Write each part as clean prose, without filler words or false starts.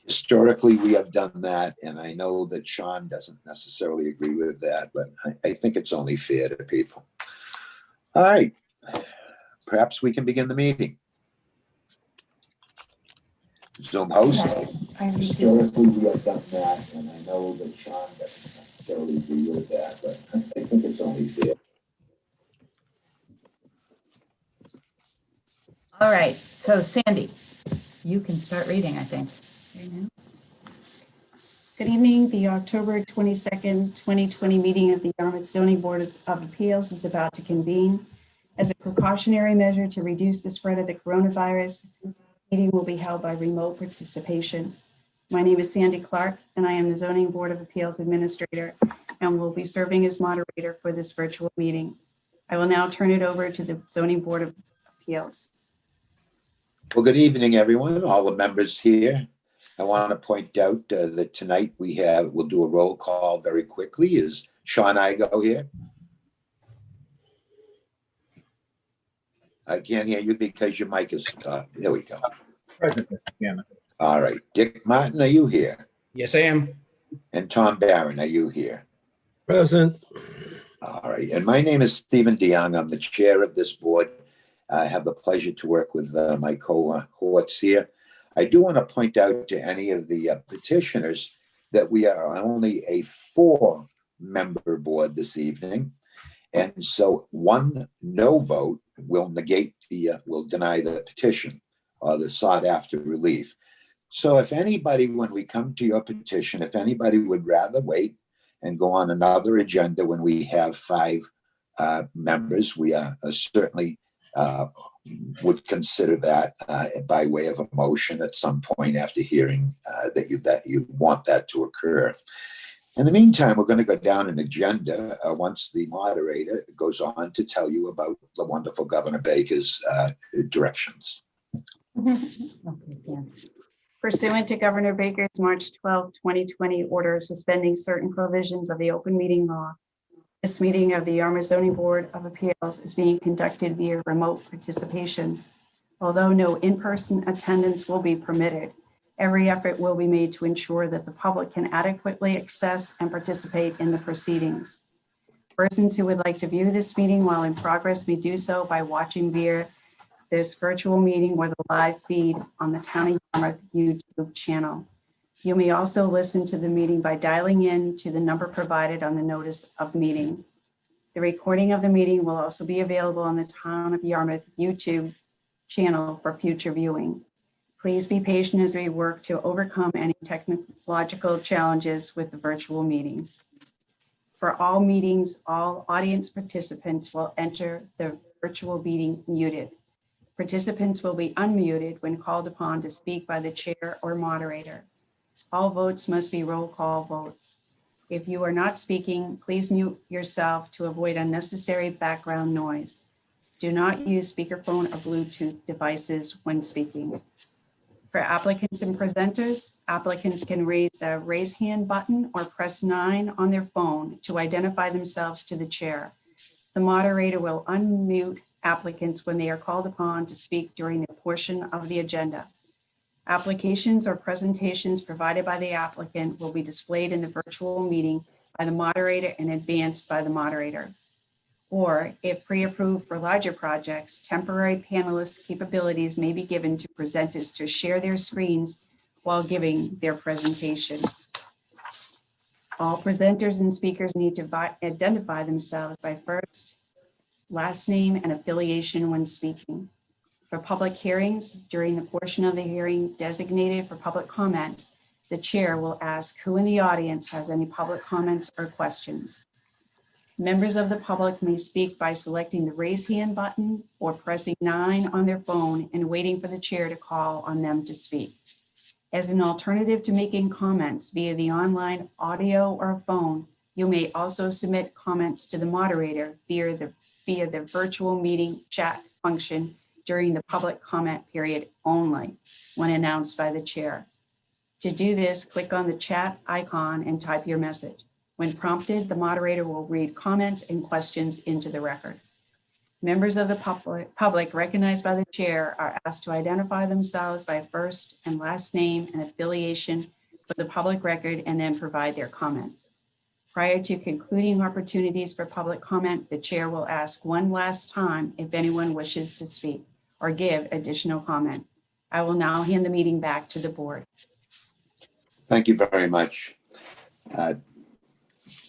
Historically, we have done that, and I know that Sean doesn't necessarily agree with that, but I think it's only fair to people. All right, perhaps we can begin the meeting. Zoom host. Historically, we have done that, and I know that Sean doesn't necessarily agree with that, but I think it's only fair. All right, so Sandy, you can start reading, I think. Good evening. The October 22nd, 2020 meeting of the Yarmouth Zoning Board of Appeals is about to convene. As a precautionary measure to reduce the spread of the coronavirus, the meeting will be held by remote participation. My name is Sandy Clark, and I am the Zoning Board of Appeals Administrator and will be serving as moderator for this virtual meeting. I will now turn it over to the Zoning Board of Appeals. Well, good evening, everyone, all the members here. I want to point out that tonight we'll do a roll call very quickly. Is Sean Igo here? I can't hear you because your mic is, there we go. Present, Mr. Chairman. All right. Dick Martin, are you here? Yes, I am. And Tom Barron, are you here? Present. All right. And my name is Stephen DeYoung. I'm the chair of this board. I have the pleasure to work with my cohorts here. I do want to point out to any of the petitioners that we are only a 4-member board this evening. And so one no vote will deny the petition or the sought after relief. So if anybody, when we come to your petition, if anybody would rather wait and go on another agenda when we have 5 members, we are certainly would consider that by way of a motion at some point after hearing that you want that to occur. In the meantime, we're going to go down an agenda once the moderator goes on to tell you about the wonderful Governor Baker's directions. Pursuant to Governor Baker's March 12, 2020 order suspending certain provisions of the open meeting law, this meeting of the Yarmouth Zoning Board of Appeals is being conducted via remote participation. Although no in-person attendance will be permitted, every effort will be made to ensure that the public can adequately access and participate in the proceedings. Persons who would like to view this meeting while in progress may do so by watching via this virtual meeting or the live feed on the Town of Yarmouth YouTube channel. You may also listen to the meeting by dialing in to the number provided on the notice of meeting. The recording of the meeting will also be available on the Town of Yarmouth YouTube channel for future viewing. Please be patient as we work to overcome any technological challenges with the virtual meeting. For all meetings, all audience participants will enter the virtual meeting muted. Participants will be unmuted when called upon to speak by the chair or moderator. All votes must be roll call votes. If you are not speaking, please mute yourself to avoid unnecessary background noise. Do not use speakerphone or Bluetooth devices when speaking. For applicants and presenters, applicants can raise the raise hand button or press 9 on their phone to identify themselves to the chair. The moderator will unmute applicants when they are called upon to speak during the portion of the agenda. Applications or presentations provided by the applicant will be displayed in the virtual meeting by the moderator and advanced by the moderator. Or if pre-approved for larger projects, temporary panelist capabilities may be given to presenters to share their screens while giving their presentation. All presenters and speakers need to identify themselves by first, last name, and affiliation when speaking. For public hearings, during the portion of the hearing designated for public comment, the chair will ask who in the audience has any public comments or questions. Members of the public may speak by selecting the raise hand button or pressing 9 on their phone and waiting for the chair to call on them to speak. As an alternative to making comments via the online audio or phone, you may also submit comments to the moderator via the virtual meeting chat function during the public comment period only when announced by the chair. To do this, click on the chat icon and type your message. When prompted, the moderator will read comments and questions into the record. Members of the public recognized by the chair are asked to identify themselves by first and last name and affiliation for the public record and then provide their comment. Prior to concluding opportunities for public comment, the chair will ask one last time if anyone wishes to speak or give additional comment. I will now hand the meeting back to the board. Thank you very much.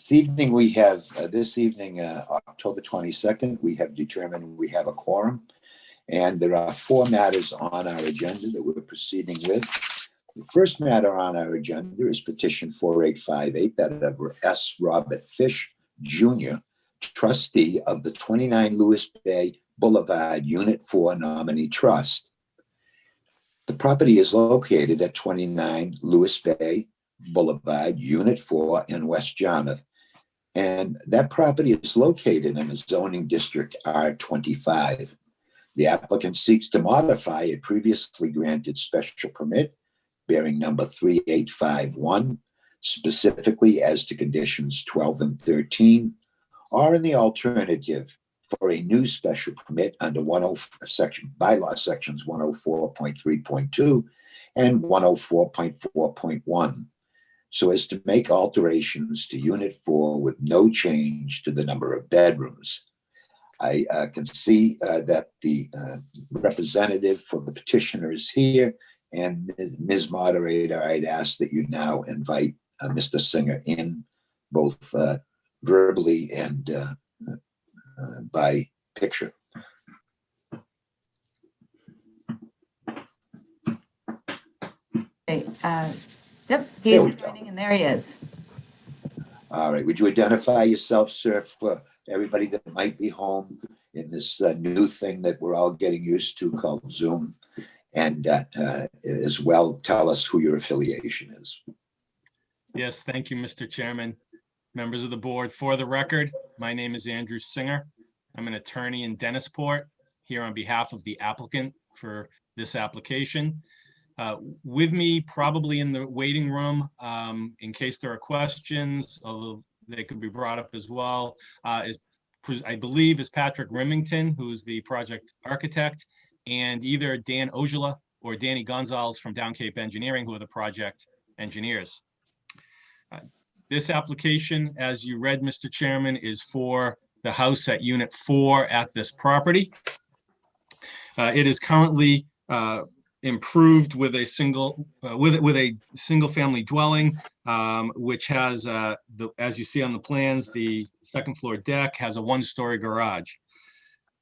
This evening, October 22nd, we have determined we have a quorum, and there are 4 matters on our agenda that we're proceeding with. The first matter on our agenda is petition 4858 that of S. Robert Fish, Jr., trustee of the 29 Lewis Bay Boulevard Unit 4 Nominee Trust. The property is located at 29 Lewis Bay Boulevard, Unit 4 in West Yarmouth. And that property is located in the zoning district R25. The applicant seeks to modify a previously granted special permit bearing number 3851, specifically as to conditions 12 and 13, or in the alternative, for a new special permit under bylaw sections 104.3.2 and 104.4.1, so as to make alterations to Unit 4 with no change to the number of bedrooms. I can see that the representative for the petitioner is here, and Ms. Moderator, I'd ask that you now invite Mr. Singer in, both verbally and by picture. Okay, yep, he's joining and there he is. All right, would you identify yourself, sir, for everybody that might be home in this new thing that we're all getting used to called Zoom? And as well, tell us who your affiliation is. Yes, thank you, Mr. Chairman. Members of the board, for the record, my name is Andrew Singer. I'm an attorney in Dennisport, here on behalf of the applicant for this application. With me, probably in the waiting room, in case there are questions, although they could be brought up as well, I believe is Patrick Remington, who's the project architect, and either Dan Ojala or Danny Gonzalez from Down Cape Engineering, who are the project engineers. This application, as you read, Mr. Chairman, is for the house at Unit 4 at this property. It is currently improved with a single family dwelling, which has as you see on the plans, the second floor deck has a 1-story garage.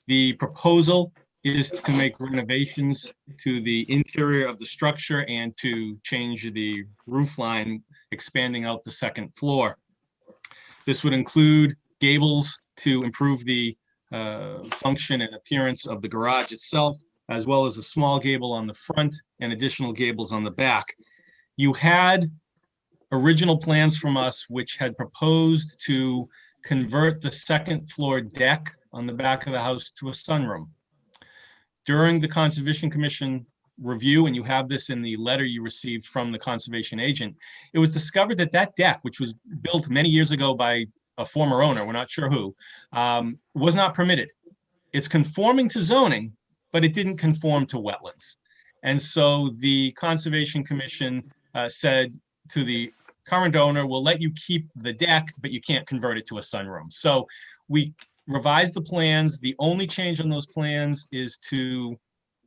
The proposal is to make renovations to the interior of the structure and to change the roof line, expanding out the second floor. This would include gables to improve the function and appearance of the garage itself, as well as a small gable on the front and additional gables on the back. You had original plans from us which had proposed to convert the second floor deck on the back of the house to a sunroom. During the Conservation Commission review, and you have this in the letter you received from the conservation agent, it was discovered that that deck, which was built many years ago by a former owner, we're not sure who, was not permitted. It's conforming to zoning, but it didn't conform to wetlands. And so the Conservation Commission said to the current owner, we'll let you keep the deck, but you can't convert it to a sunroom. So we revised the plans. The only change on those plans is to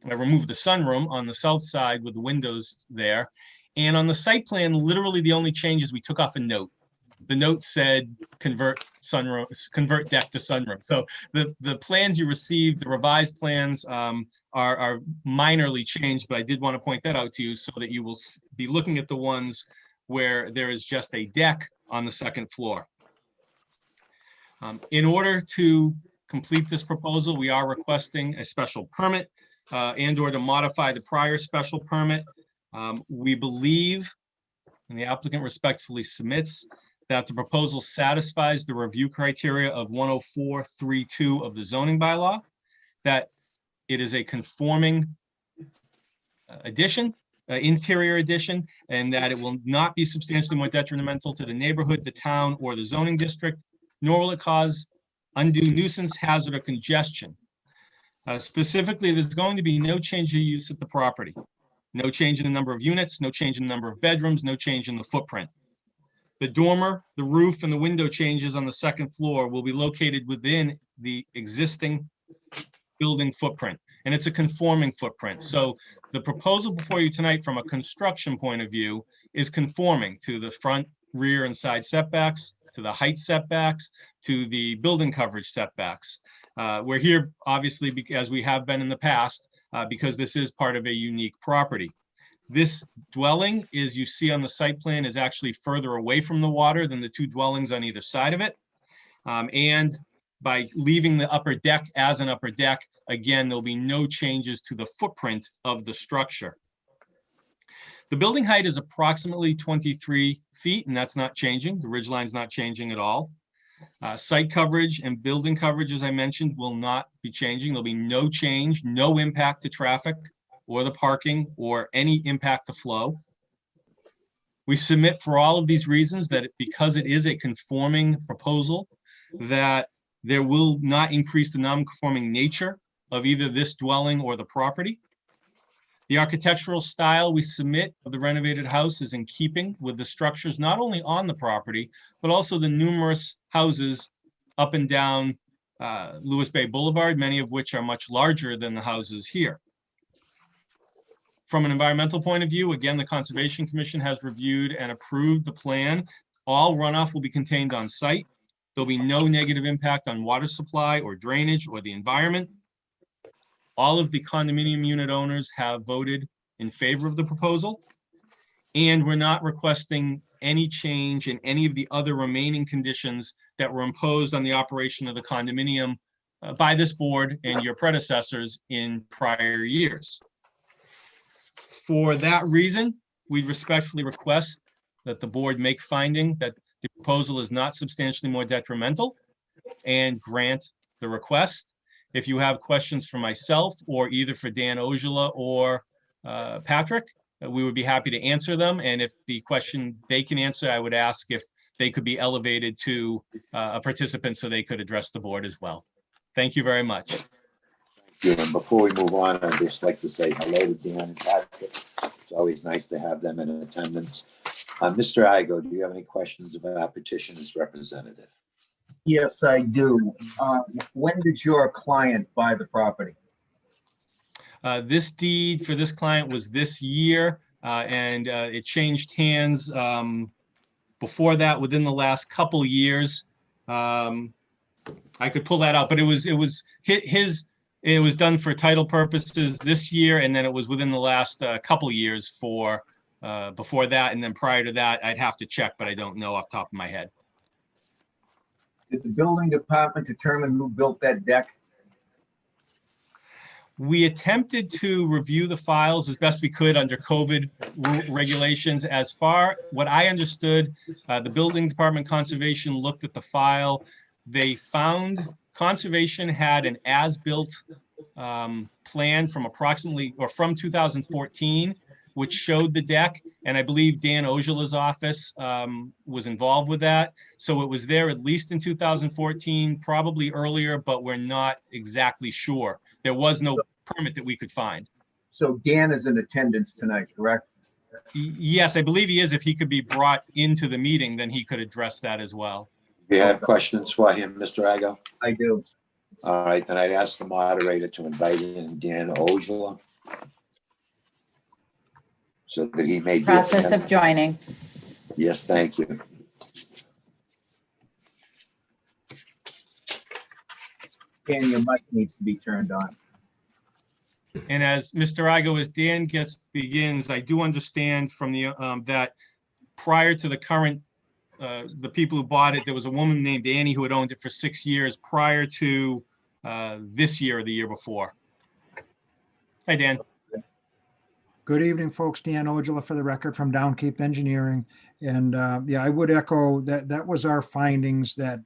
remove the sunroom on the south side with the windows there. And on the site plan, literally the only change is we took off a note. The note said convert deck to sunroom. So the plans you received, the revised plans, are minorly changed, but I did want to point that out to you so that you will be looking at the ones where there is just a deck on the second floor. In order to complete this proposal, we are requesting a special permit and or to modify the prior special permit. We believe, and the applicant respectfully submits, that the proposal satisfies the review criteria of 104.3.2 of the zoning bylaw, that it is a conforming addition, interior addition, and that it will not be substantially more detrimental to the neighborhood, the town, or the zoning district, nor will it cause undue nuisance, hazard, or congestion Specifically, there's going to be no change of use at the property. No change in the number of units, no change in the number of bedrooms, no change in the footprint. The dormer, the roof, and the window changes on the second floor will be located within the existing building footprint, and it's a conforming footprint. So the proposal before you tonight from a construction point of view is conforming to the front, rear, and side setbacks, to the height setbacks, to the building coverage setbacks. We're here, obviously, as we have been in the past, because this is part of a unique property. This dwelling, as you see on the site plan, is actually further away from the water than the two dwellings on either side of it. And by leaving the upper deck as an upper deck, again, there'll be no changes to the footprint of the structure. The building height is approximately 23 feet, and that's not changing. The ridge line's not changing at all. Site coverage and building coverage, as I mentioned, will not be changing. There'll be no change, no impact to traffic or the parking or any impact to flow. We submit for all of these reasons that because it is a conforming proposal, that there will not increase the non-conforming nature of either this dwelling or the property. The architectural style we submit of the renovated house is in keeping with the structures not only on the property, but also the numerous houses up and down Lewis Bay Boulevard, many of which are much larger than the houses here. From an environmental point of view, again, the Conservation Commission has reviewed and approved the plan. All runoff will be contained on site. There'll be no negative impact on water supply or drainage or the environment. All of the condominium unit owners have voted in favor of the proposal, and we're not requesting any change in any of the other remaining conditions that were imposed on the operation of the condominium by this board and your predecessors in prior years. For that reason, we respectfully request that the board make finding that the proposal is not substantially more detrimental and grant the request. If you have questions for myself or either for Dan Ojala or Patrick, we would be happy to answer them. And if the question they can answer, I would ask if they could be elevated to a participant so they could address the board as well. Thank you very much. Thank you. And before we move on, I'd just like to say hello to Dan and Patrick. It's always nice to have them in attendance. Mr. Igo, do you have any questions about our petitioner's representative? Yes, I do. When did your client buy the property? This deed for this client was this year, and it changed hands before that within the last couple years. I could pull that out, but it was done for title purposes this year, and then it was within the last couple years for before that, and then prior to that, I'd have to check, but I don't know off the top of my head. Did the building department determine who built that deck? We attempted to review the files as best we could under COVID regulations. As far what I understood, the building department conservation looked at the file. They found conservation had an as-built plan from from 2014, which showed the deck. And I believe Dan Ojala's office was involved with that. So it was there at least in 2014, probably earlier, but we're not exactly sure. There was no permit that we could find. So Dan is in attendance tonight, correct? Yes, I believe he is. If he could be brought into the meeting, then he could address that as well. Do you have questions for him, Mr. Igo? I do. All right, then I'd ask the moderator to invite in Dan Ojala so that he may be. Process of joining. Yes, thank you. Dan, your mic needs to be turned on. And as Mr. Igo, as Dan begins, I do understand from the that prior to the current, the people who bought it, there was a woman named Annie who had owned it for 6 years prior to this year or the year before. Hi, Dan. Good evening, folks. Dan Ojala for the record from Downcape Engineering. And yeah, I would echo that that was our findings, that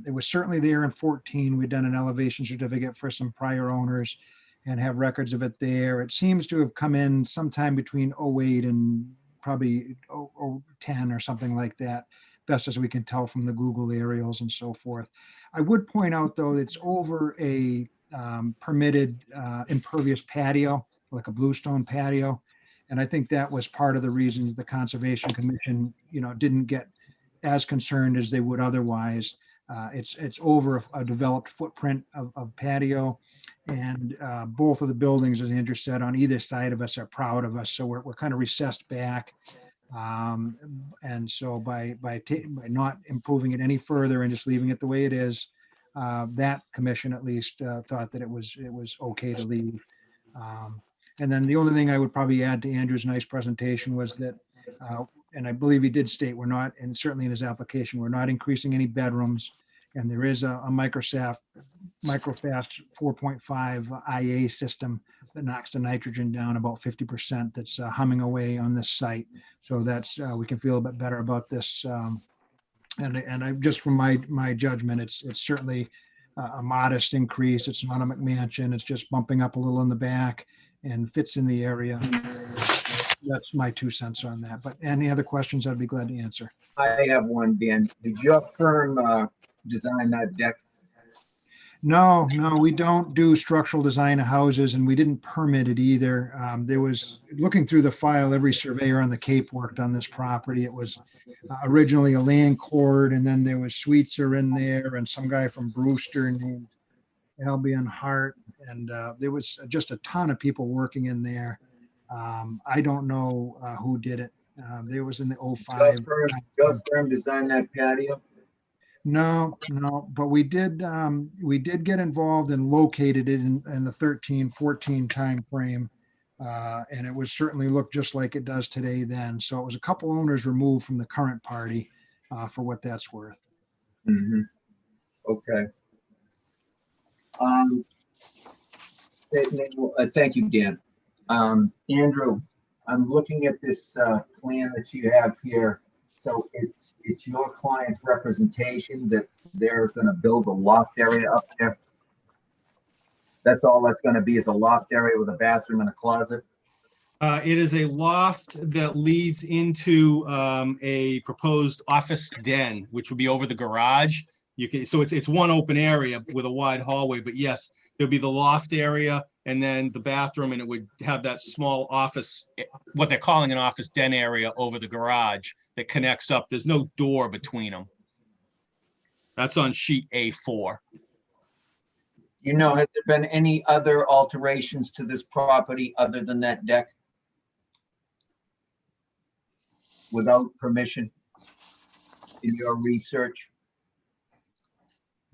it was certainly there in 14. We'd done an elevation certificate for some prior owners and have records of it there. It seems to have come in sometime between 08 and probably 10 or something like that, best as we can tell from the Google aerials and so forth. I would point out, though, it's over a permitted impervious patio, like a bluestone patio. And I think that was part of the reason the Conservation Commission, didn't get as concerned as they would otherwise. It's over a developed footprint of patio. And both of the buildings, as Andrew said, on either side of us are proud of us. So we're kind of recessed back. And so by not improving it any further and just leaving it the way it is, that commission at least thought that it was okay to leave. And then the only thing I would probably add to Andrew's nice presentation was that, and I believe he did state, we're not, and certainly in his application, we're not increasing any bedrooms. And there is a microfast 4.5 IA system that knocks the nitrogen down about 50%. That's humming away on this site. So that's, we can feel a bit better about this. And I just from my judgment, it's certainly a modest increase. It's not a McMansion. It's just bumping up a little in the back and fits in the area. That's my 2 cents on that. But any other questions, I'd be glad to answer. I have one, Dan. Did your firm design that deck? No, we don't do structural design of houses, and we didn't permit it either. There was, looking through the file, every surveyor on the Cape worked on this property. It was originally a land court, and then there was Sweetser in there, and some guy from Brewster named Albion Hart, and there was just a ton of people working in there. I don't know who did it. There was in the 05. Your firm designed that patio? No, but we did get involved and located it in the 13-14 time frame. And it was certainly looked just like it does today then. So it was a couple owners removed from the current party for what that's worth. Mm-hmm. Okay. Thank you, Dan. Andrew, I'm looking at this plan that you have here. So it's your client's representation that they're going to build a loft area up there. That's all that's going to be, is a loft area with a bathroom and a closet. It is a loft that leads into a proposed office den, which would be over the garage. So it's one open area with a wide hallway, but yes, there'll be the loft area and then the bathroom, and it would have that small office, what they're calling an office den area over the garage that connects up. There's no door between them. That's on sheet A4. Has there been any other alterations to this property other than that deck? Without permission in your research?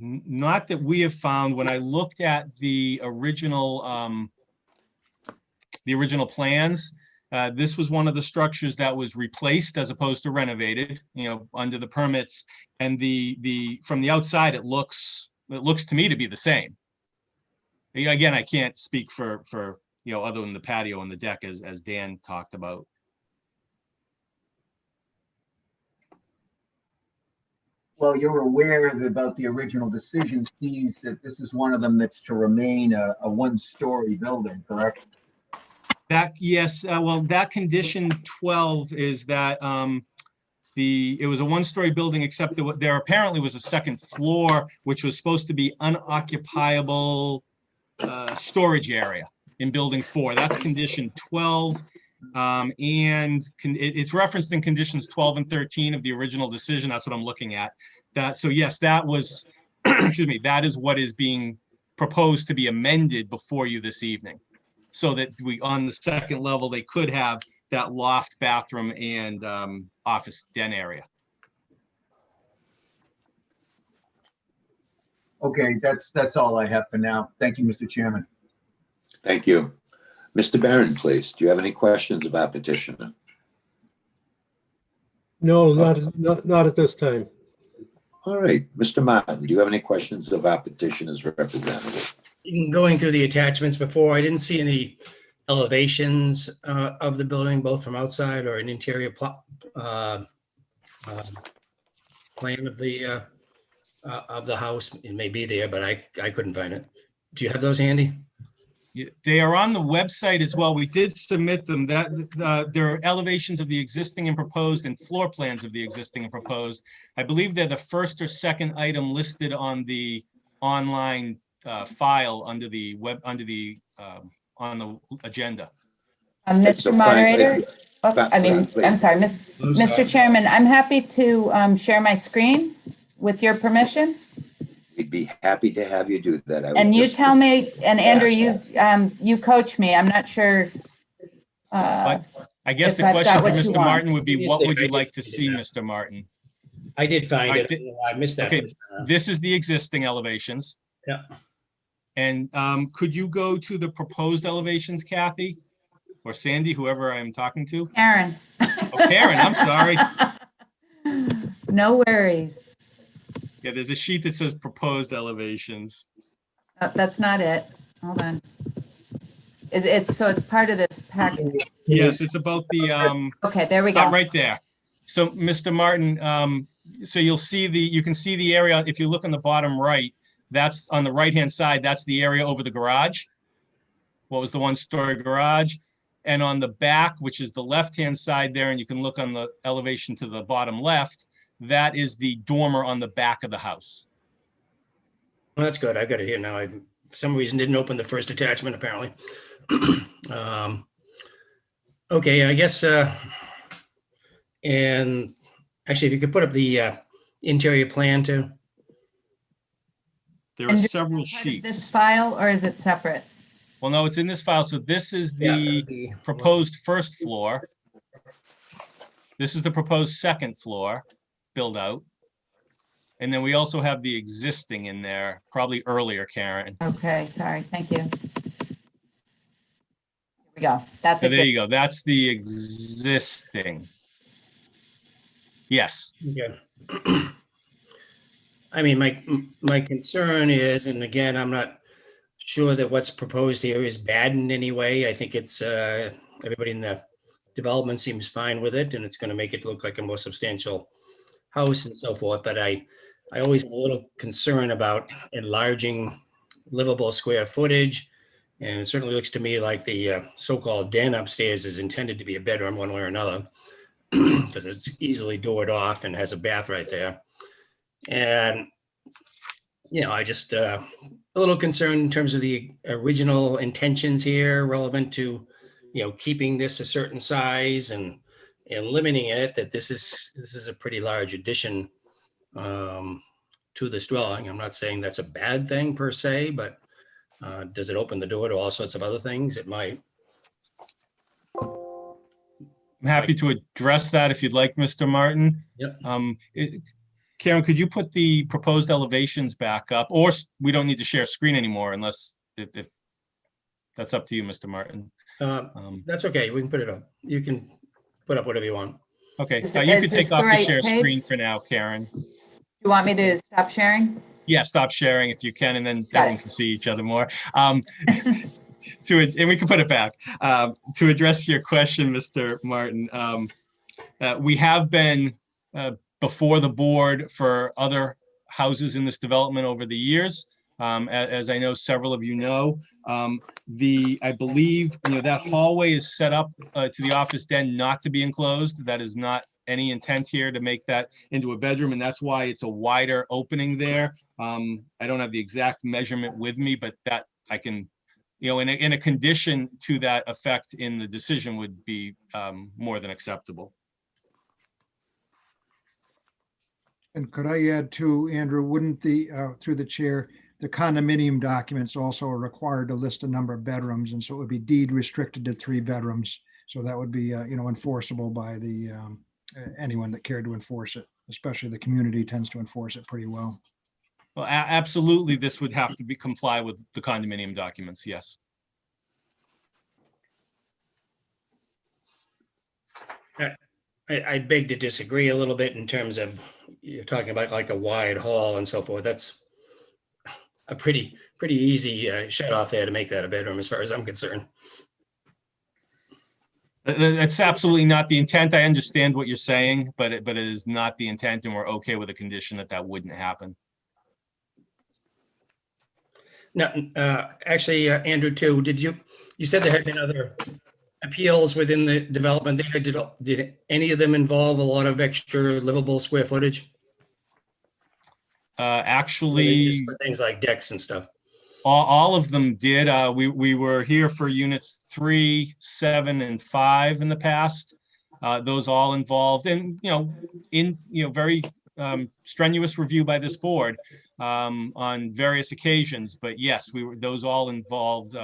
Not that we have found. When I looked at the original plans, this was one of the structures that was replaced as opposed to renovated, under the permits. And from the outside, it looks to me to be the same. Again, I can't speak for other than the patio and the deck as Dan talked about. Well, you're aware about the original decision, Steve, that this is one of them that's to remain a one-story building, correct? Yes. Well, that condition 12 is that it was a one-story building, except that there apparently was a second floor, which was supposed to be unoccupiable storage area in building 4. That's condition 12. And it's referenced in conditions 12 and 13 of the original decision. That's what I'm looking at. So yes, that was, excuse me, that is what is being proposed to be amended before you this evening. So that on the second level, they could have that loft, bathroom, and office den area. Okay, that's all I have for now. Thank you, Mr. Chairman. Thank you. Mr. Barron, please. Do you have any questions of our petitioner? No, not at this time. All right. Mr. Martin, do you have any questions of our petitioner's representative? Going through the attachments before, I didn't see any elevations of the building, both from outside or an interior plan of the house. It may be there, but I couldn't find it. Do you have those handy? They are on the website as well. We did submit them. That there are elevations of the existing and proposed and floor plans of the existing and proposed. I believe they're the first or second item listed on the online file under the on the agenda. So Mr. Frank, Moderator, Frank, please. I'm sorry, I'm Mr. sorry. Chairman, I'm happy to share my screen with your permission. We'd be happy to have you do that. I would And you just tell me, and Andrew, ask you coach me. I'm not sure. But I guess If the I've question got for what you Mr. want. Martin would be, what Previously, would I you did like to find see, it out. Mr. Martin? I did find All it. right, I missed that. Okay, first time. this is the existing elevations. Yeah. And could you go to the proposed elevations, Kathy? Or Sandy, whoever I'm talking to? Karen. Oh, Karen, I'm sorry. No worries. Yeah, there's a sheet that says proposed elevations. That's not it. Hold on. So it's part of this package. Yes, it's about the, Okay, there we go. right there. So, Mr. Martin, so you can see the area, if you look on the bottom right, that's on the right-hand side, that's the area over the garage. What was the one-story garage? And on the back, which is the left-hand side there, and you can look on the elevation to the bottom left, that is the dormer on the back of the house. Well, that's good. I've got it here now. I, for some reason, didn't open the first attachment, apparently. Okay, I guess, and actually, if you could put up the interior plan too. There are And is several that part of this sheets. file, or is it separate? Well, no, it's in this file. So this is Yeah, the that'd be- proposed first floor. This is the proposed second floor build out. And then we also have the existing in there, probably earlier, Karen. Okay, sorry. Thank you. Here we go. That's So there it. you go. That's the existing. Yes. Yeah. I mean, my concern is, and again, I'm not sure that what's proposed here is bad in any way. I think it's, everybody in the development seems fine with it, and it's going to make it look like a more substantial house and so forth. But I always have a little concern about enlarging livable square footage. And it certainly looks to me like the so-called den upstairs is intended to be a bedroom one way or another, because it's easily doored off and has a bath right there. And, I just a little concerned in terms of the original intentions here relevant to, keeping this a certain size and limiting it, that this is a pretty large addition to this dwelling. I'm not saying that's a bad thing per se, but does it open the door to all sorts of other things? It might. I'm happy to address that if you'd like, Mr. Martin. Yep. Karen, could you put the proposed elevations back up? Or we don't need to share screen anymore unless, if that's up to you, Mr. Martin. That's okay. We can put it up. You can put up whatever you want. Okay, Is you this can take the off the right share page? screen for now, Karen. You want me to stop sharing? Yeah, stop sharing if you can, and then Got everyone it. can see each other more. And we can put it back. To address your question, Mr. Martin, we have been before the board for other houses in this development over the years. As I know several of you know, I believe, that hallway is set up to the office den not to be enclosed. That is not any intent here to make that into a bedroom, and that's why it's a wider opening there. I don't have the exact measurement with me, but that I can, in a condition to that effect in the decision would be more than acceptable. And could I add to, Andrew, wouldn't through the chair, the condominium documents also are required to list a number of bedrooms, and so it would be deed restricted to 3 bedrooms. So that would be, enforceable by anyone that cared to enforce it, especially the community tends to enforce it pretty well. Well, absolutely, this would have to comply with the condominium documents, yes. I beg to disagree a little bit in terms of you're talking about like a wide hall and so forth. That's a pretty easy shut off there to make that a bedroom as far as I'm concerned. It's absolutely not the intent. I understand what you're saying, but it is not the intent, and we're okay with a condition that wouldn't happen. No, actually, Andrew, too, you said there had been other appeals within the development there. Did any of them involve a lot of extra livable square footage? Or Actually, just for things like decks and stuff. All of them did. We were here for units 3, 7, and 5 in the past. Those all involved, and very strenuous review by this board on various occasions. But yes, those all involved.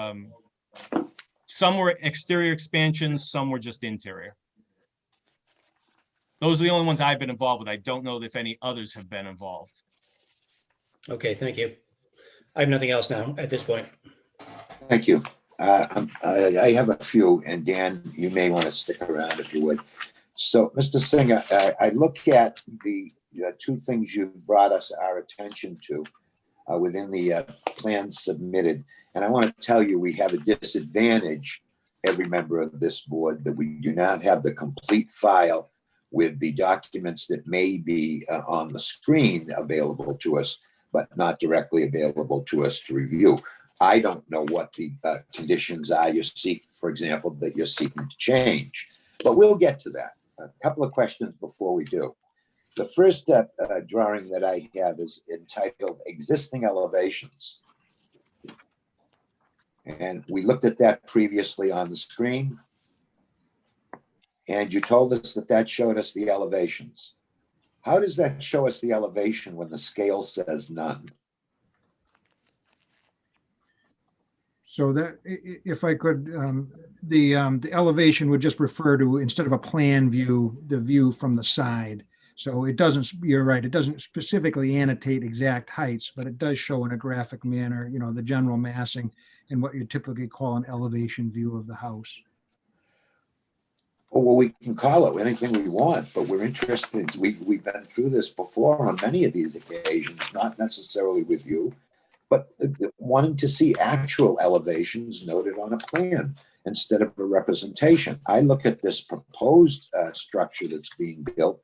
Some were exterior expansions, some were just interior. Those are the only ones I've been involved with. I don't know if any others have been involved. Okay, thank you. I have nothing else now at this point. Thank you. I have a few, and Dan, you may want to stick around if you would. So, Mr. Singer, I look at the two things you brought our attention to within the plans submitted. And I want to tell you, we have a disadvantage, every member of this board, that we do not have the complete file with the documents that may be on the screen available to us, but not directly available to us to review. I don't know what the conditions are you seek, for example, that you're seeking to change, but we'll get to that. A couple of questions before we do. The first drawing that I have is entitled Existing Elevations. And we looked at that previously on the screen. And you told us that that showed us the elevations. How does that show us the elevation when the scale says none? So that, if I could, the elevation would just refer to, instead of a plan view, the view from the side. So it doesn't, you're right, it doesn't specifically annotate exact heights, but it does show in a graphic manner, the general massing and what you typically call an elevation view of the house. Oh, well, we can call it anything we want, but we're interested. We've been through this before on many of these occasions, not necessarily with you, but wanting to see actual elevations noted on a plan instead of a representation. I look at this proposed structure that's being built,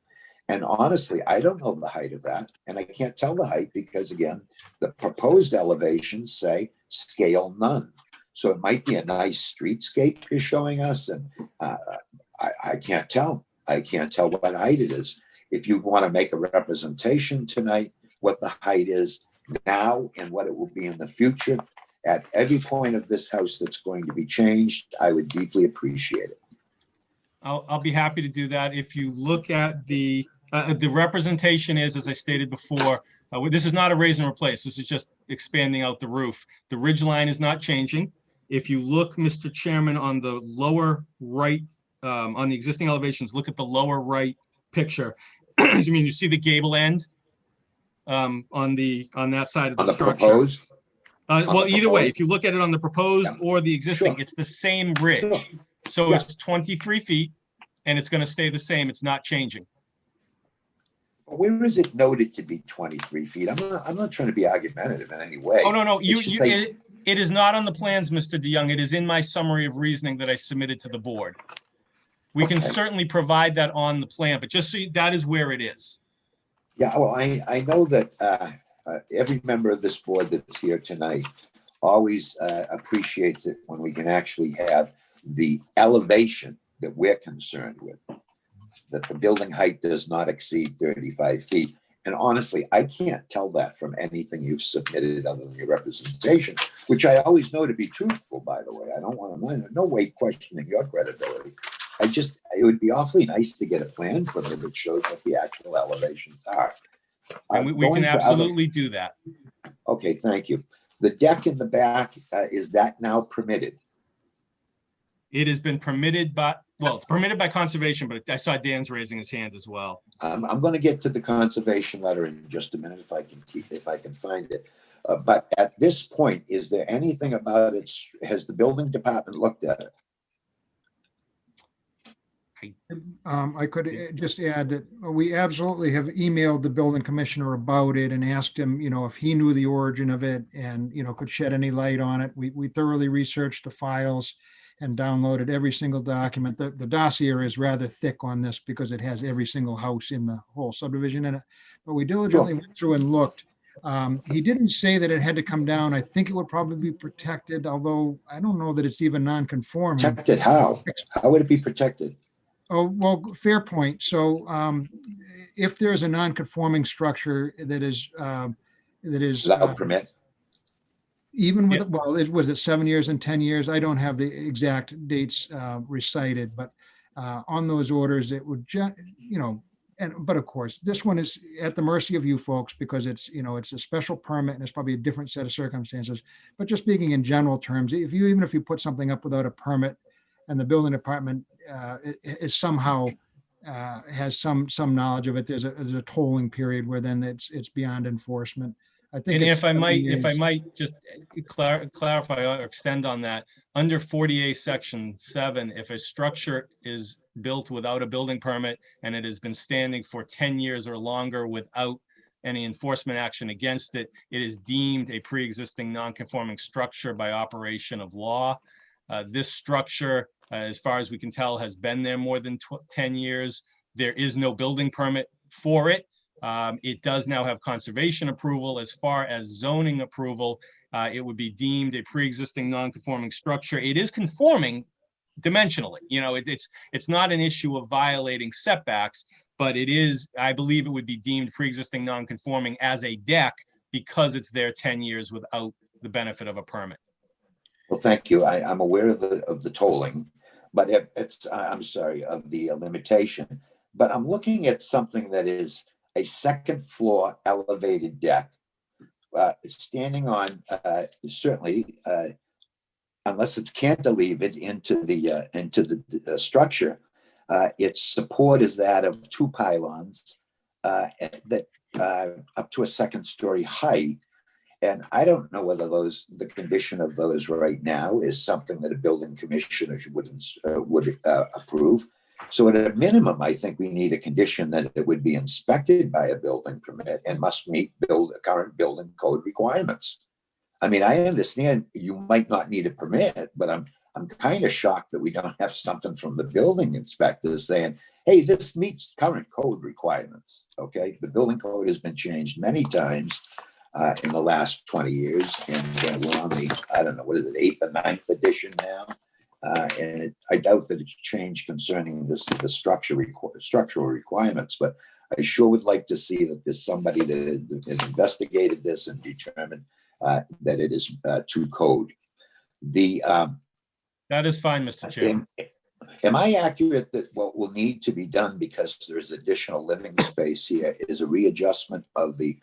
and honestly, I don't know the height of that, and I can't tell the height because, again, the proposed elevations say scale none. So it might be a nice streetscape you're showing us, and I can't tell. I can't tell what height it is. If you want to make a representation tonight, what the height is now and what it will be in the future, at every point of this house that's going to be changed, I would deeply appreciate it. I'll be happy to do that. If you look at the representation is, as I stated before, this is not a raise and replace. This is just expanding out the roof. The ridge line is not changing. If you look, Mr. Chairman, on the lower right, on the existing elevations, look at the lower right picture. I mean, you see the gable end on that side of the structure. Proposed? Well, either way, if you look at it on the proposed or the existing, Sure. it's the same ridge. Sure. So Yeah. it's 23 feet and it's going to stay the same. It's not changing. Where is it noted to be 23 feet? I'm not trying to be argumentative in any way. Oh, no. It's just like- It is not on the plans, Mr. DeYoung. It is in my summary of reasoning that I submitted to the board. We can Okay. certainly provide that on the plan, but just so that is where it is. Yeah, well, I know that every member of this board that's here tonight always appreciates it when we can actually have the elevation that we're concerned with, that the building height does not exceed 35 feet. And honestly, I can't tell that from anything you've submitted other than your representation, which I always know to be truthful, by the way. I don't want to, no way questioning your credibility. It would be awfully nice to get a plan from you that shows what the actual elevations are. And we can absolutely do that. Okay, thank you. The deck in the back, is that now permitted? It has been permitted by, well, it's permitted by conservation, but I saw Dan's raising his hand as well. I'm going to get to the conservation letter in just a minute if I can find it. But at this point, is there anything about it? Has the building department looked at it? I could just add that we absolutely have emailed the building commissioner about it and asked him, if he knew the origin of it and, could shed any light on it. We thoroughly researched the files and downloaded every single document. The dossier is rather thick on this because it has every single house in the whole subdivision in it. But we diligently went through and looked. He didn't say that it had to come down. I think it would probably be protected, although I don't know that it's even non-conforming. Protected how? How would it be protected? Oh, well, fair point. So if there's a non-conforming structure that is Without permit? even with, Yeah. well, was it 7 years and 10 years? I don't have the exact dates recited, but on those orders, it would, but of course, this one is at the mercy of you folks because it's, it's a special permit and it's probably a different set of circumstances. But just speaking in general terms, even if you put something up without a permit and the building department is somehow has some knowledge of it, there's a tolling period where then it's beyond enforcement. I think And it's if I 7 might years. just clarify or extend on that, under 48 section 7, if a structure is built without a building permit and it has been standing for 10 years or longer without any enforcement action against it, it is deemed a pre-existing non-conforming structure by operation of law. This structure, as far as we can tell, has been there more than 10 years. There is no building permit for it. It does now have conservation approval. As far as zoning approval, it would be deemed a pre-existing non-conforming structure. It is conforming dimensionally. It's not an issue of violating setbacks, but it is, I believe it would be deemed pre-existing non-conforming as a deck because it's there 10 years without the benefit of a permit. Well, thank you. I'm aware of the tolling, but I'm sorry, of the limitation. But I'm looking at something that is a second floor elevated deck, standing on certainly, unless it's cantilevered into the structure, its support is that of 2 pylons that up to a second-story height. And I don't know whether the condition of those right now is something that a building commissioner would approve. So at a minimum, I think we need a condition that it would be inspected by a building permit and must meet current building code requirements. I mean, I understand you might not need a permit, but I'm kind of shocked that we don't have something from the building inspector saying, hey, this meets current code requirements. Okay, the building code has been changed many times in the last 20 years, and we're on the, I don't know, what is it, 8th or 9th edition now. And I doubt that it's changed concerning the structural requirements, but I sure would like to see that there's somebody that has investigated this and determined that it is to code. That is fine, Mr. Chairman. Am I accurate that what will need to be done, because there's additional living space here, is a readjustment of the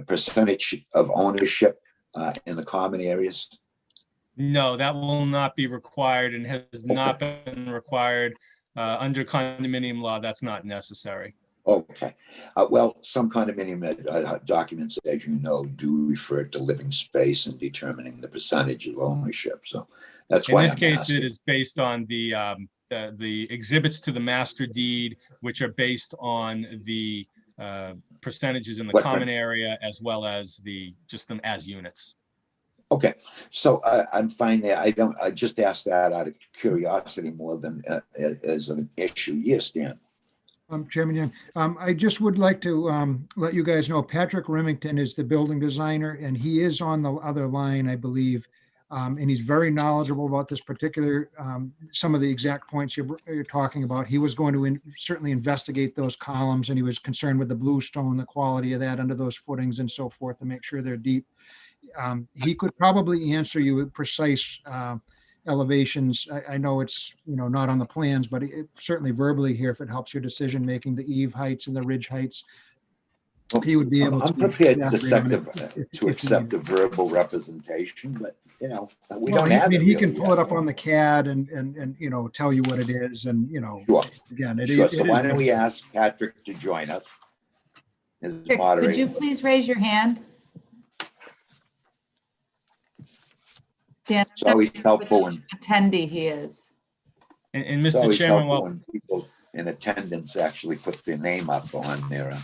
percentage of ownership in the common areas? No, that will not be required and has not been required under condominium law. That's not necessary. Okay. Well, some condominium documents, as you know, do refer to living space and determining the percentage of ownership. So that's why in this I'm case, asking. it is based on the exhibits to the master deed, which are based on the percentages in the Footprint. common area as well as just them as units. Okay, so I'm fine there. I just asked that out of curiosity more than as an issue. Yes, Dan. Chairman Young, I just would like to let you guys know Patrick Remington is the building designer, and he is on the other line, I believe. And he's very knowledgeable about this particular, some of the exact points you're talking about. He was going to certainly investigate those columns, and he was concerned with the bluestone, the quality of that under those footings and so forth to make sure they're deep. He could probably answer you with precise elevations. I know it's not on the plans, but certainly verbally here, if it helps your decision making, the eave heights and the ridge heights. He would be able to. I'm prepared to if accept a verbal representation, but we well, don't have it. he can really pull it yet. up on the CAD and tell you what it is, and Sure. again, Sure. it So why don't we ask Patrick to join us as Could moderator? you please raise your hand? Dan, It's always helpful when attendee he is. And it's Mr. always Chairman, helpful well, when people in attendance actually put their name up on their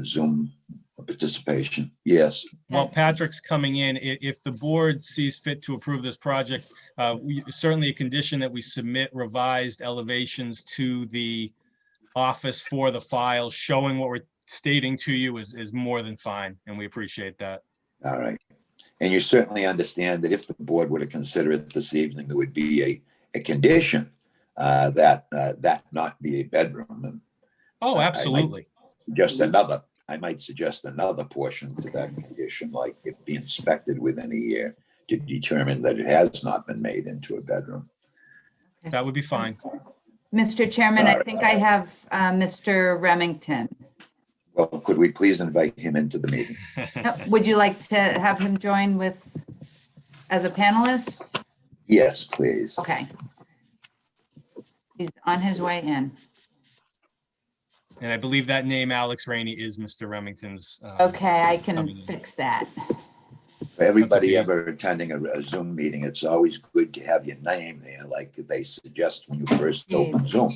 Zoom participation. Yes. while Patrick's coming in, if the board sees fit to approve this project, certainly a condition that we submit revised elevations to the office for the file showing what we're stating to you is more than fine, and we appreciate that. All right. And you certainly understand that if the board were to consider it this evening, there would be a condition that not be a bedroom. And Oh, absolutely. just another I might suggest another portion to that condition, like it be inspected within a year to determine that it has not been made into a bedroom. That would be fine. Mr. Chairman, I think I have Mr. Remington. Well, could we please invite him into the meeting? Would you like to have him join as a panelist? Yes, please. Okay. He's on his way in. And I believe that name, Alex Rainey, is Mr. Remington's. Okay, I can coming in. fix that. For everybody That's okay. ever attending a Zoom meeting, it's always good to have your name there, like they suggest when you first open Zoom.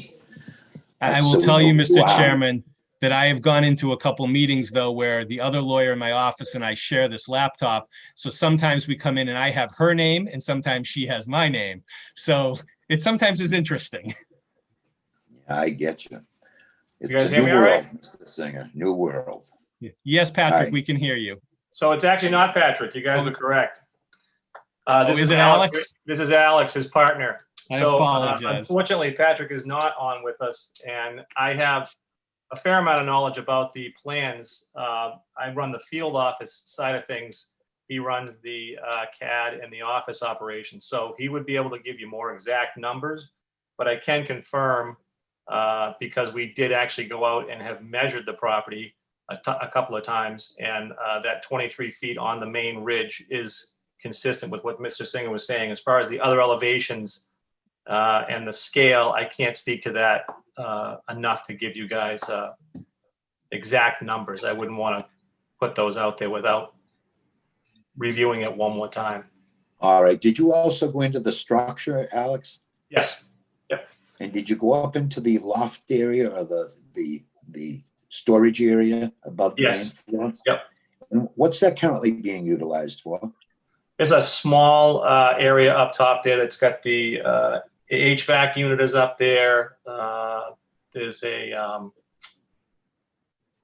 I So will we tell know you, who Mr. you are. Chairman, that I have gone into a couple meetings though, where the other lawyer in my office and I share this laptop. So sometimes we come in and I have her name and sometimes she has my name. So it sometimes is interesting. I get you. It's guys a hear new me all right? world, Mr. Singer, new world. Yes, Patrick, Hi. we can hear you. So it's actually not Patrick. You guys are correct. This is it Alex? This is Alex, his partner. I So apologize. unfortunately, Patrick is not on with us, and I have a fair amount of knowledge about the plans. I run the field office side of things. He runs the CAD and the office operations. So he would be able to give you more exact numbers, but I can confirm because we did actually go out and have measured the property a couple of times, and that 23 feet on the main ridge is consistent with what Mr. Singer was saying. As far as the other elevations and the scale, I can't speak to that enough to give you guys exact numbers. I wouldn't want to put those out there without reviewing it one more time. All right. Did you also go into the structure, Alex? Yes. Yep. And did you go up into the loft area or the storage area above the main Yes. floor? Yep. And what's that currently being utilized for? There's a small area up top there that's got the HVAC unit is up there.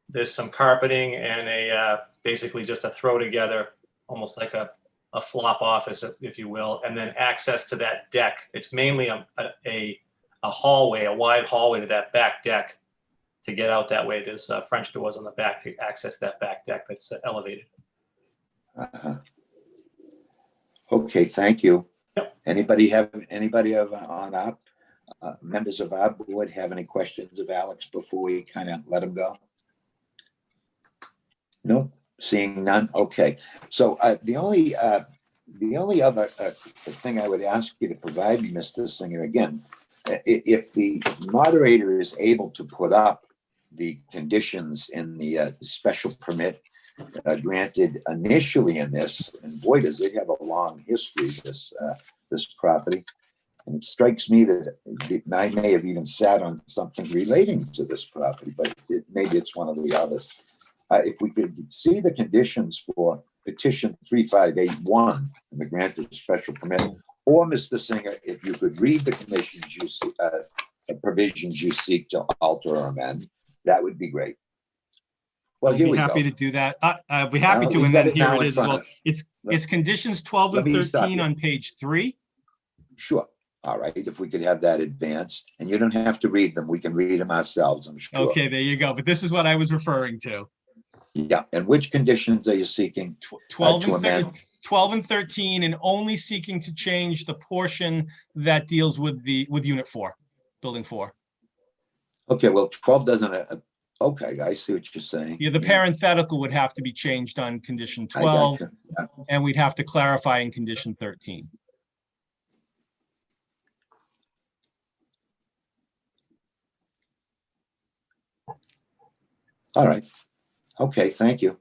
There's some carpeting and basically just a throw together, almost like a flop office, if you will, and then access to that deck. It's mainly a hallway, a wide hallway to that back deck to get out that way. There's French doors on the back to access that back deck that's elevated. Uh-huh. Okay, thank you. Yep. Anybody on our members of our board have any questions of Alex before we kind of let him go? No, seeing none. Okay, so the only other thing I would ask you to provide me, Mr. Singer, again, if the moderator is able to put up the conditions in the special permit granted initially in this, and boy, does it have a long history, this property. And it strikes me that I may have even sat on something relating to this property, but maybe it's one of the others. If we could see the conditions for petition 3581 and the grant of special permit, or Mr. Singer, if you could read the conditions you see, provisions you seek to alter or amend, that would be great. Well, I'd here be we happy go. to do that. I'd be happy to, we've and got then it here now it in is as front well. of- It's conditions 12 Let and me stop 13 you. on page 3. Sure. All right. If we could have that advanced, and you don't have to read them, we can read them ourselves, I'm sure. Okay, there you go. But this is what I was referring to. Yeah. And which conditions are you seeking? 12 to and 13, amend. 12 and 13, and only seeking to change the portion that deals with unit 4, building 4. Okay. Well, 12 doesn't. Okay. I see what you're saying. Yeah, the parenthetical would have to be changed on condition I 12, gotcha. Yeah. and we'd have to clarify in condition 13. All right. Okay. Thank you.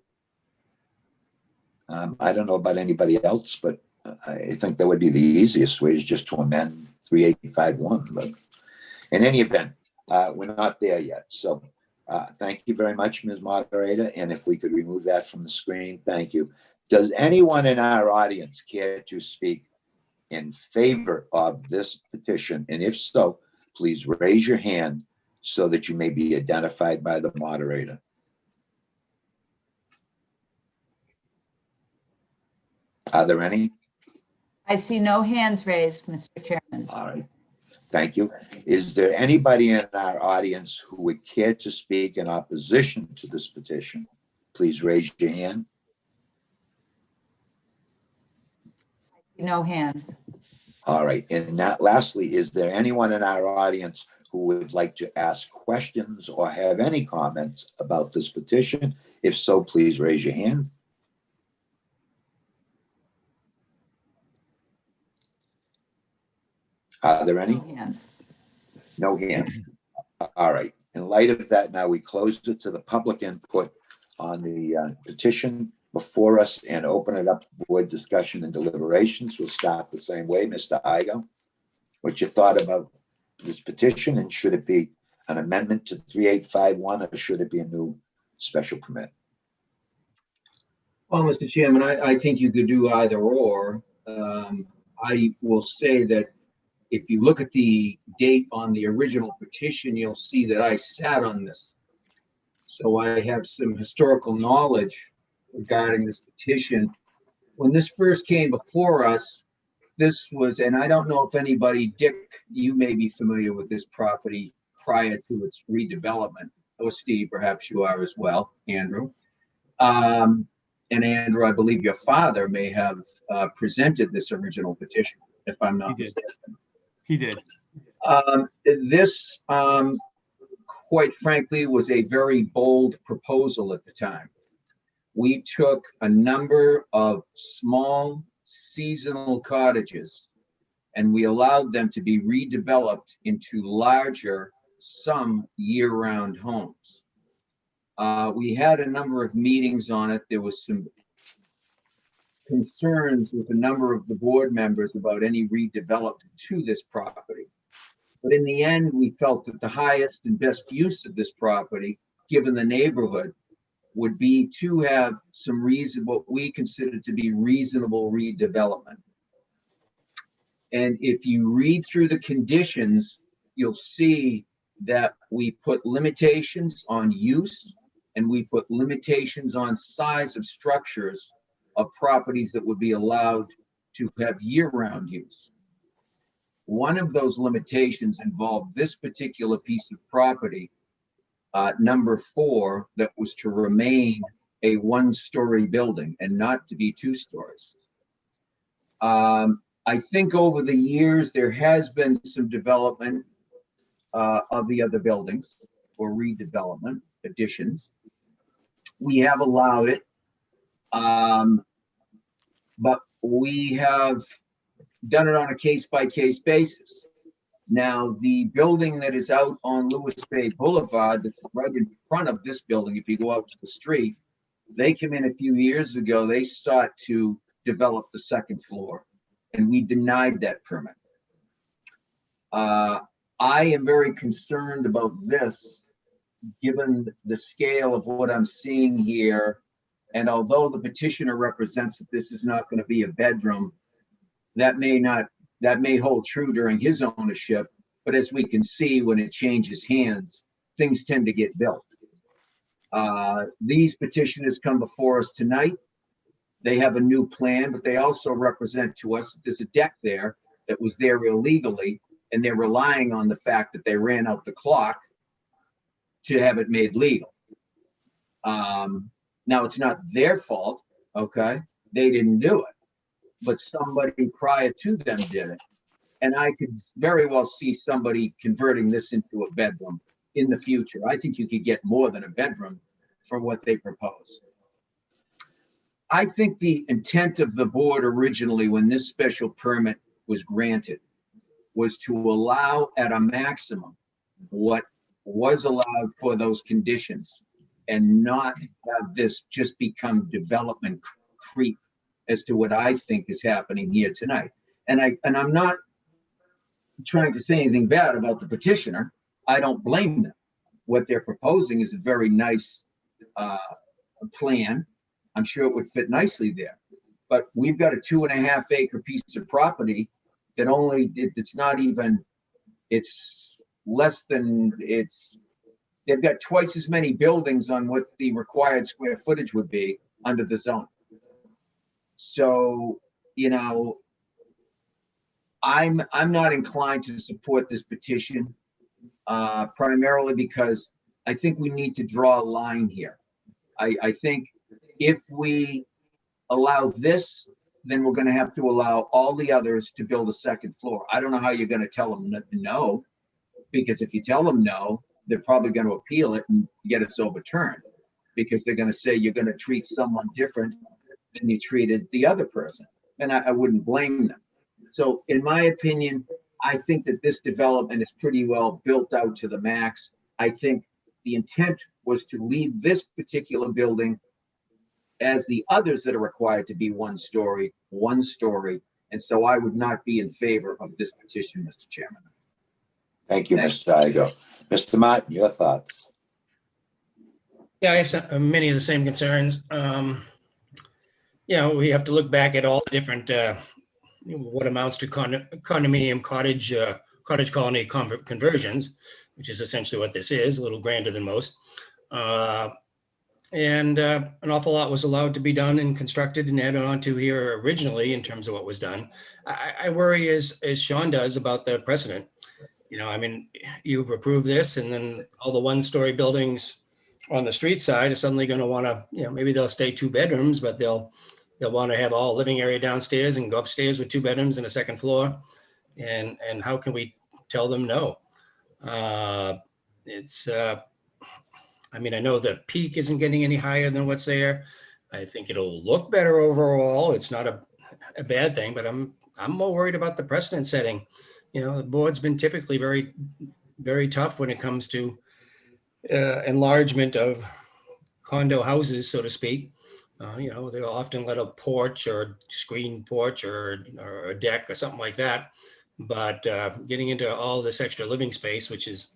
I don't know about anybody else, but I think that would be the easiest way is just to amend 3851. But in any event, we're not there yet. So thank you very much, Ms. Moderator. And if we could remove that from the screen, thank you. Does anyone in our audience care to speak in favor of this petition? And if so, please raise your hand so that you may be identified by the moderator. Are there any? I see no hands raised, Mr. Chairman. All right. Thank you. Is there anybody in our audience who would care to speak in opposition to this petition? please raise your hand. No hands. All right, and that lastly, is there anyone in our audience who would like to ask questions or have any comments about this petition? If so, please raise your hand. Are there any? No hands. No hand. All right. In light of that, now we close it to the public input on the petition before us and open it up to board discussion and deliberations. We'll start the same way. Mr. Igo, what you thought about this petition, and should it be an amendment to 3851 or should it be a new special permit? Well, Mr. Chairman, I think you could do either or. I will say that if you look at the date on the original petition, you'll see that I sat on this. So I have some historical knowledge regarding this petition. When this first came before us, this was, and I don't know if anybody, Dick, you may be familiar with this property prior to its redevelopment, or Steve, perhaps you are as well, Andrew. And Andrew, I believe your father may have presented this original petition, if I'm not mistaken. He did. This, quite frankly, was a very bold proposal at the time. We took a number of small seasonal cottages and we allowed them to be redeveloped into larger, some year-round homes. We had a number of meetings on it. There was some concerns with a number of the board members about any redevelopment to this property. But in the end, we felt that the highest and best use of this property, given the neighborhood, would be to have some reason, what we consider to be reasonable redevelopment. And if you read through the conditions, you'll see that we put limitations on use and we put limitations on size of structures of properties that would be allowed to have year-round use. One of those limitations involved this particular piece of property, number 4, that was to remain a one-story building and not to be 2 stories. I think over the years, there has been some development of the other buildings or redevelopment additions. We have allowed it, but we have done it on a case-by-case basis. Now, the building that is out on Lewis Bay Boulevard, that's right in front of this building, if you go out to the street, they came in a few years ago, they sought to develop the 2nd floor, and we denied that permit. I am very concerned about this, given the scale of what I'm seeing here. And although the petitioner represents that this is not going to be a bedroom, that may hold true during his ownership, but as we can see, when it changes hands, things tend to get built. These petitioners come before us tonight. They have a new plan, but they also represent to us that there's a deck there that was there illegally, and they're relying on the fact that they ran out the clock to have it made legal. Now, it's not their fault, okay? They didn't do it, but somebody prior to them did it. And I could very well see somebody converting this into a bedroom in the future. I think you could get more than a bedroom for what they propose. I think the intent of the board originally, when this special permit was granted, was to allow at a maximum what was allowed for those conditions and not have this just become development creep as to what I think is happening here tonight. And I'm not trying to say anything bad about the petitioner. I don't blame them. What they're proposing is a very nice plan. I'm sure it would fit nicely there. But we've got a 2.5 acre piece of property that it's not even, it's less than, they've got twice as many buildings on what the required square footage would be under the zone. So, you know, I'm not inclined to support this petition, primarily because I think we need to draw a line here. I think if we allow this, then we're gonna have to allow all the others to build a second floor. I don't know how you're gonna tell them no, because if you tell them no, they're probably gonna appeal it and get us overturned, because they're gonna say you're gonna treat someone different than you treated the other person, and I wouldn't blame them. So in my opinion, I think that this development is pretty well built out to the max. I think the intent was to leave this particular building as the others that are required to be one story. And so I would not be in favor of this petition, Mr. Chairman. Thank you, Mr. Igo. Mr. Martin, your thoughts? Yeah, I have many of the same concerns. We have to look back at all the different, what amounts to condominium cottage colony conversions, which is essentially what this is, a little grander than most. And an awful lot was allowed to be done and constructed and added on to here originally in terms of what was done. I worry, as Sean does, about the precedent. You've approved this, and then all the one-story buildings on the street side are suddenly going to want to, maybe they'll stay 2 bedrooms, but they'll want to have all living area downstairs and go upstairs with 2 bedrooms and a second floor. And how can we tell them no? I know the peak isn't getting any higher than what's there. I think it'll look better overall. It's not a bad thing, but I'm more worried about the precedent setting. The board's been typically very, very tough when it comes to enlargement of condo houses, so to speak. They'll often let a porch or screen porch or a deck or something like that. But getting into all this extra living space, which is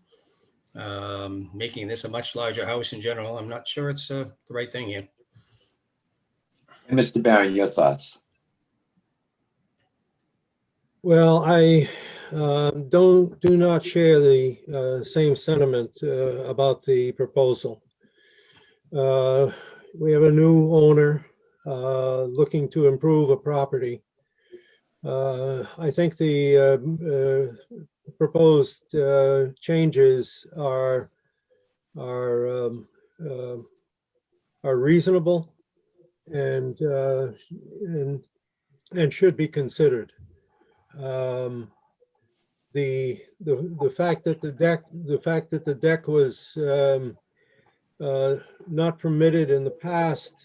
making this a much larger house in general, I'm not sure it's the right thing here. And Mr. Barron, your thoughts? Well, I do not share the same sentiment about the proposal. We have a new owner looking to improve a property. I think the proposed changes are reasonable and should be considered. The fact that the deck was not permitted in the past,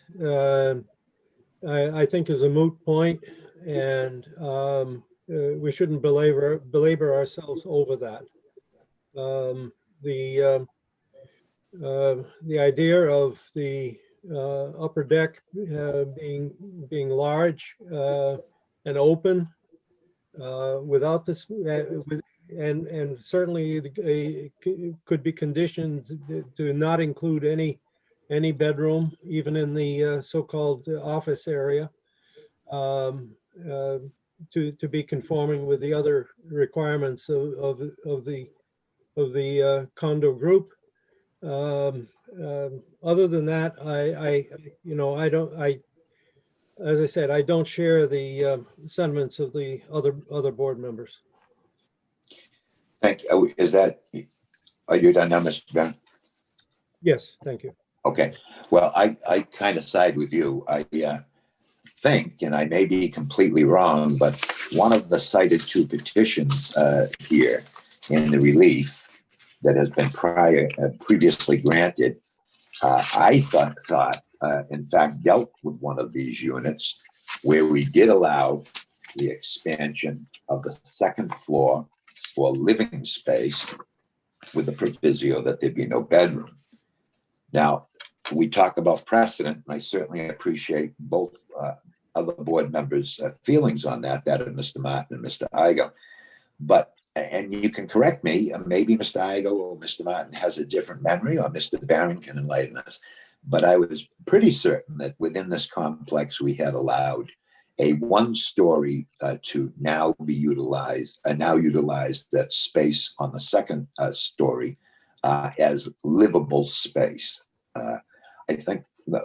I think is a moot point, and we shouldn't belabor ourselves over that. The idea of the upper deck being large and open without this, and certainly could be conditioned to not include any bedroom, even in the so-called office area, to be conforming with the other requirements of the condo group. Other than that, as I said, I don't share the sentiments of the other board members. Thank you. Are you done now, Mr. Barron? Yes, thank you. Okay. Well, I kind of side with you. I think, and I may be completely wrong, but one of the cited 2 petitions here in the relief that has been previously granted, I thought in fact dealt with one of these units where we did allow the expansion of the second floor for living space with the proviso that there be no bedroom. Now, we talk about precedent, and I certainly appreciate both other board members' feelings on that of Mr. Martin and Mr. Igo. But, and you can correct me, maybe Mr. Igo or Mr. Martin has a different memory, or Mr. Barron can enlighten us. But I was pretty certain that within this complex, we had allowed a 1-story to now be utilized, that space on the second story as livable space. I think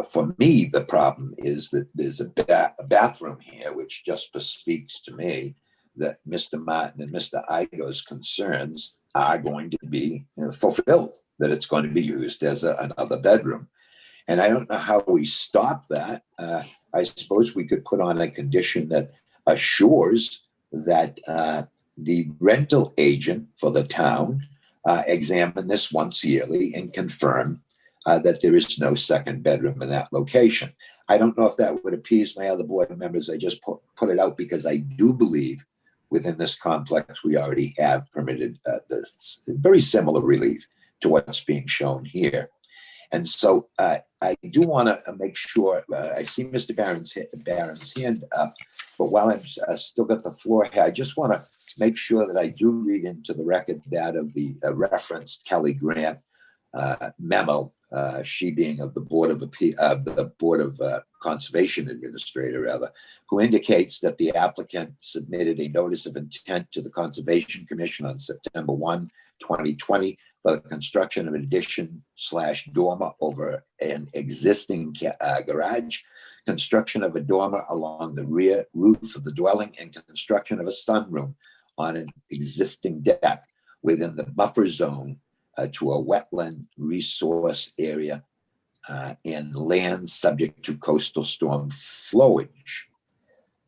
for me, the problem is that there's a bathroom here, which just bespeaks to me that Mr. Martin and Mr. Igo's concerns are going to be fulfilled, that it's going to be used as another bedroom. And I don't know how we stop that. I suppose we could put on a condition that assures that the rental agent for the town examine this once yearly and confirm that there is no second bedroom in that location. I don't know if that would appease my other board members. I just put it out because I do believe within this complex we already have permitted this very similar relief to what's being shown here. And so I do want to make sure, I see Mr. Barron's hand up, but while I've still got the floor here, I just want to make sure that I do read into the record that of the referenced Kelly Grant memo, she being of the Board of Conservation Administrator, rather, who indicates that the applicant submitted a notice of intent to the Conservation Commission on September 1, 2020 for the construction of an addition/dormer over an existing garage, construction of a dormer along the rear roof of the dwelling, and construction of a sunroom on an existing deck within the buffer zone to a wetland resource area and land subject to coastal storm flowage.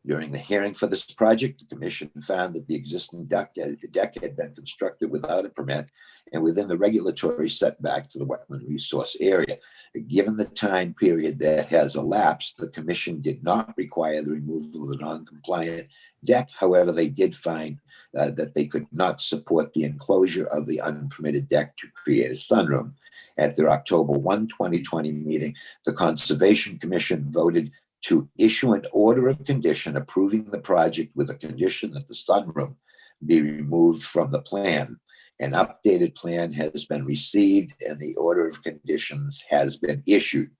During the hearing for this project, the commission found that the existing deck had been constructed without a permit and within the regulatory setback to the wetland resource area. Given the time period that has elapsed, the commission did not require the removal of the non-compliant deck. However, they did find that they could not support the enclosure of the unpermitted deck to create a sunroom. At their October 1, 2020 meeting, the Conservation Commission voted to issue an order of condition approving the project with a condition that the sunroom be removed from the plan. An updated plan has been received and the order of conditions has been issued.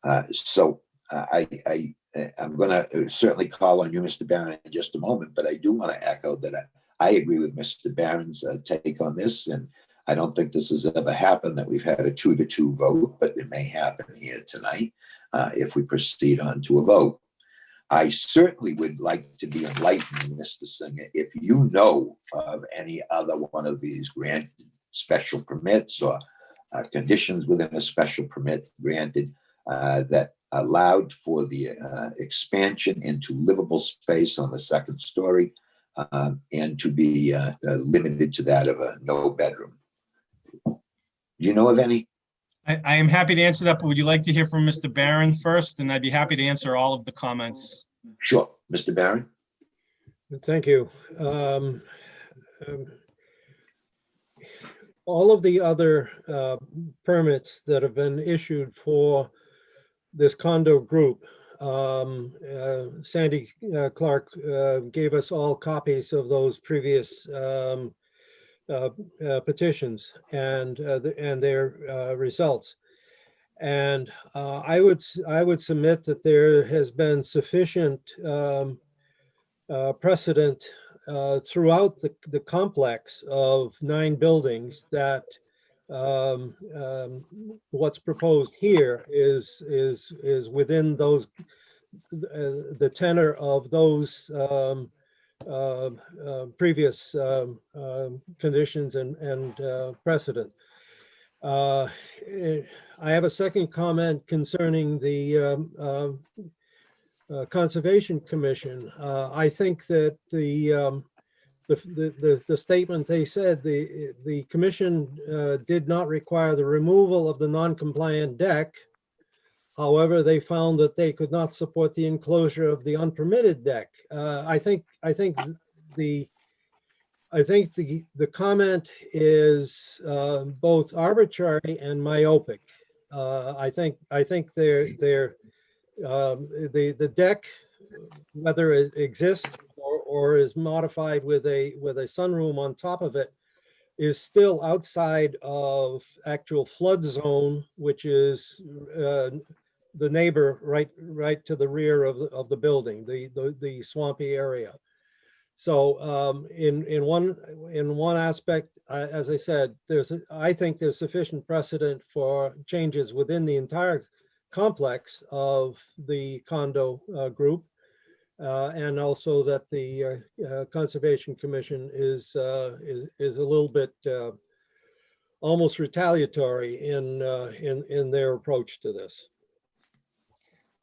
I'm going to certainly call on you, Mr. Barron, in just a moment, but I do want to echo that I agree with Mr. Barron's take on this, and I don't think this has ever happened, that we've had a 2-2 vote, but it may happen here tonight if we proceed on to a vote. I certainly would like to be enlightened, Mr. Singer, if you know of any other one of these granted special permits or conditions within a special permit granted that allowed for the expansion into livable space on the second story and to be limited to that of a no bedroom. Do you know of any? I am happy to answer that, but would you like to hear from Mr. Barron first? And I'd be happy to answer all of the comments. Sure, Mr. Barron. Thank you. All of the other permits that have been issued for this condo group, Sandy Clark gave us all copies of those previous petitions and their results. And I would submit that there has been sufficient precedent throughout the complex of 9 buildings that what's proposed here is within those the tenor of those previous conditions and precedent. I have a second comment concerning the Conservation Commission. I think that the statement they said, the commission did not require the removal of the non-compliant deck. However, they found that they could not support the enclosure of the unpermitted deck. I think the comment is both arbitrary and myopic. I think the deck, whether it exists or is modified with a sunroom on top of it, is still outside of actual flood zone, which is the neighbor right to the rear of the building, the swampy area. So in one aspect, as I said, I think there's sufficient precedent for changes within the entire complex of the condo group, and also that the Conservation Commission is a little bit almost retaliatory in their approach to this.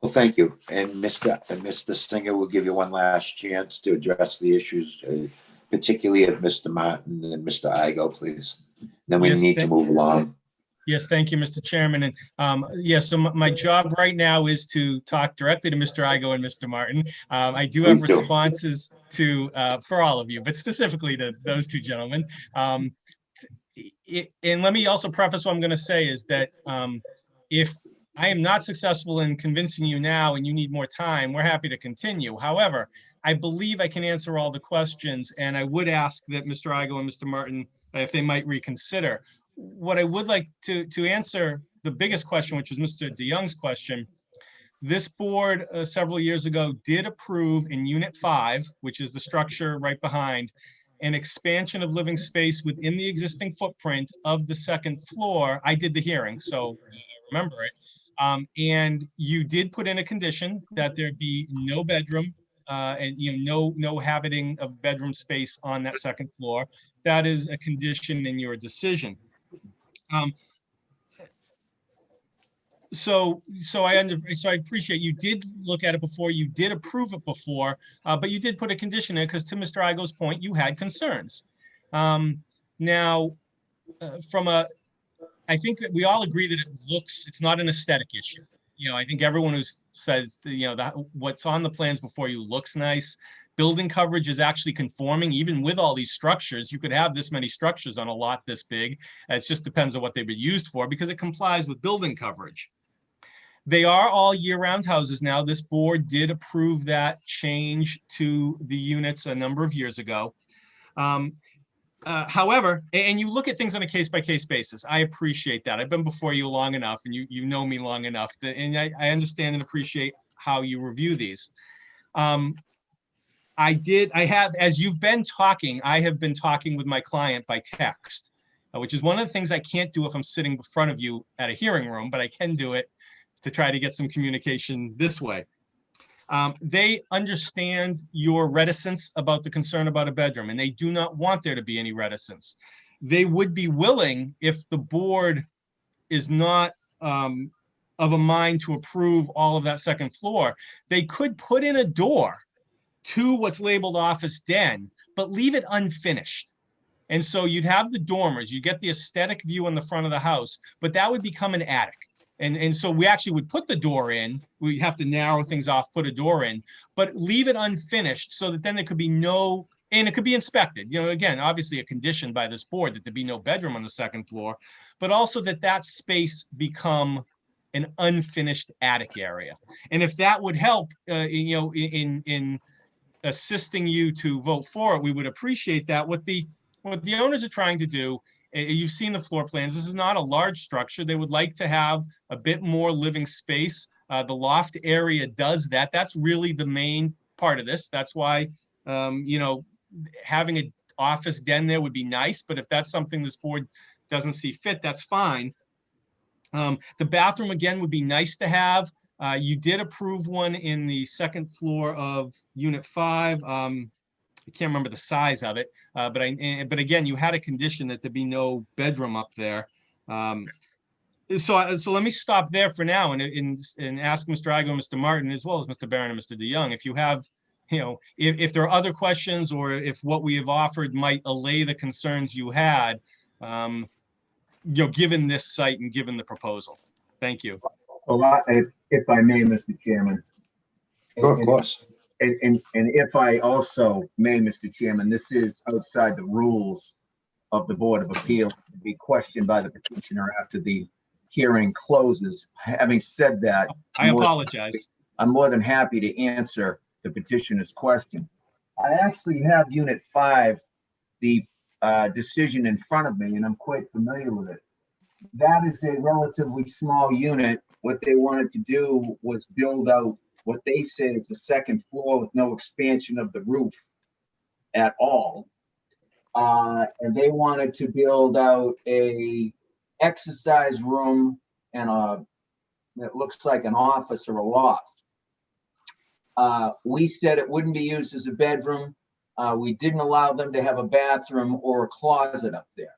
Well, thank you. And Mr. Singer will give you one last chance to address the issues, particularly of Mr. Martin and Mr. Igo, please. Then we Yes, need to move along. Yes, thank you, Mr. Chairman. And so my job right now is to talk directly to Mr. Igo and Mr. Martin. I do have Please do. responses to for all of you, but specifically to those two gentlemen. And let me also preface what I'm going to say is that if I am not successful in convincing you now and you need more time, we're happy to continue. However, I believe I can answer all the questions, and I would ask that Mr. Igo and Mr. Martin, if they might reconsider. What I would like to answer the biggest question, which was Mr. DeYoung's question, this board several years ago did approve in Unit 5, which is the structure right behind, an expansion of living space within the existing footprint of the second floor. I did the hearing, so I remember it. And you did put in a condition that there be no bedroom and no habiting of bedroom space on that second floor. That is a condition in your decision. So I appreciate you did look at it before, you did approve it before, but you did put a condition in because, to Mr. Igo's point, you had concerns. Now, I think that we all agree that it's not an aesthetic issue. I think everyone who says, that what's on the plans before you looks nice. Building coverage is actually conforming, even with all these structures. You could have this many structures on a lot this big. It just depends on what they've been used for because it complies with building coverage. They are all year-round houses now. This board did approve that change to the units a number of years ago. However, and you look at things on a case-by-case basis. I appreciate that. I've been before you long enough, and you know me long enough, and I understand and appreciate how you review these. As you've been talking, I have been talking with my client by text, which is one of the things I can't do if I'm sitting in front of you at a hearing room, but I can do it to try to get some communication this way. They understand your reticence about the concern about a bedroom, and they do not want there to be any reticence. They would be willing, if the board is not of a mind to approve all of that second floor, they could put in a door to what's labeled office den, but leave it unfinished. And so you'd have the dormers, you get the aesthetic view on the front of the house, but that would become an attic. And so we actually would put the door in, we have to narrow things off, put a door in, but leave it unfinished so that then there could be no, and it could be inspected. Again, obviously a condition by this board that there be no bedroom on the second floor, but also that space become an unfinished attic area. And if that would help, in assisting you to vote for it, we would appreciate that. What the owners are trying to do, you've seen the floor plans, this is not a large structure. They would like to have a bit more living space. The loft area does that. That's really the main part of this. That's why, having an office den there would be nice, but if that's something this board doesn't see fit, that's fine. The bathroom, again, would be nice to have. You did approve one in the second floor of Unit 5. I can't remember the size of it, but again, you had a condition that there be no bedroom up there. So let me stop there for now and ask Mr. Igo and Mr. Martin, as well as Mr. Barron and Mr. DeYoung, if you have, if there are other questions or if what we have offered might allay the concerns you had, given this site and given the proposal. Thank you. Well, if I may, Mr. Chairman. Sure, of course. And if I also may, Mr. Chairman, this is outside the rules of the Board of Appeals to be questioned by the petitioner after the hearing closes. Having said that, I apologize. I'm more than happy to answer the petitioner's question. I actually have Unit 5, the decision in front of me, and I'm quite familiar with it. That is a relatively small unit. What they wanted to do was build out what they say is the second floor with no expansion of the roof at all. And they wanted to build out a exercise room and it looks like an office or a loft. We said it wouldn't be used as a bedroom. We didn't allow them to have a bathroom or a closet up there.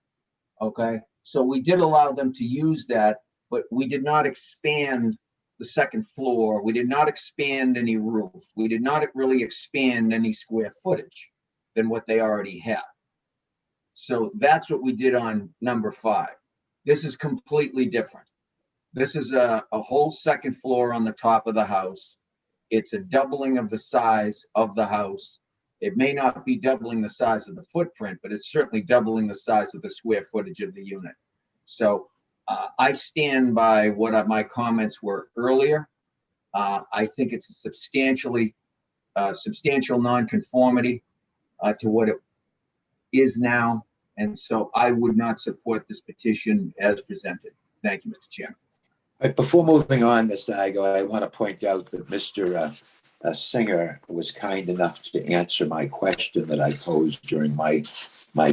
Okay. So we did allow them to use that, but we did not expand the second floor. We did not expand any roof. We did not really expand any square footage than what they already have. So that's what we did on number 5. This is completely different. This is a whole second floor on the top of the house. It's a doubling of the size of the house. It may not be doubling the size of the footprint, but it's certainly doubling the size of the square footage of the unit. So I stand by what my comments were earlier. I think it's a substantial nonconformity to what it is now. And so I would not support this petition as presented. Thank you, Mr. Chairman. Before moving on, Mr. Igo, I want to point out that Mr. Singer was kind enough to answer my question that I posed during my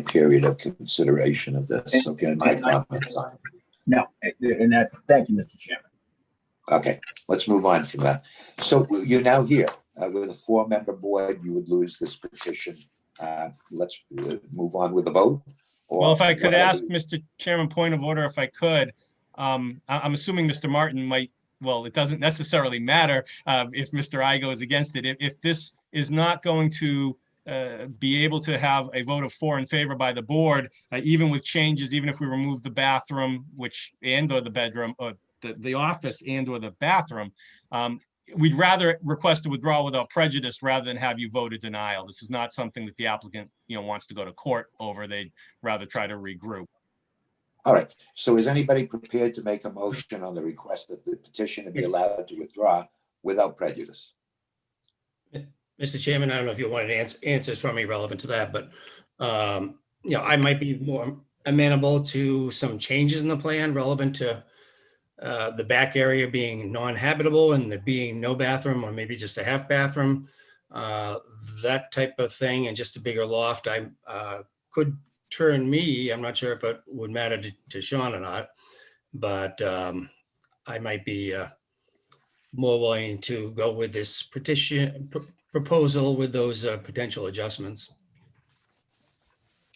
period of consideration of this. Okay, my comments on it. No, and that, thank you, Mr. Chairman. Okay, let's move on from that. So you're now here with a 4-member board. You would lose this petition. Let's move on with the vote. Well, if I could ask, Mr. Chairman, point of order, if I could. I'm assuming Mr. Martin might, well, it doesn't necessarily matter if Mr. Igo is against it. If this is not going to be able to have a vote of 4 in favor by the board, even with changes, even if we remove the bathroom, or the bedroom, or the office or the bathroom, we'd rather request a withdrawal without prejudice rather than have you vote a denial. This is not something that the applicant, wants to go to court over. They'd rather try to regroup. All right. So is anybody prepared to make a motion on the request that the petition be allowed to withdraw without prejudice? Mr. Chairman, I don't know if you wanted answers from me relevant to that, but I might be more amenable to some changes in the plan relevant to the back area being non-habitable and there being no bathroom, or maybe just a half bathroom, that type of thing, and just a bigger loft. I could turn me, I'm not sure if it would matter to Sean or not, but I might be more willing to go with this proposal with those potential adjustments.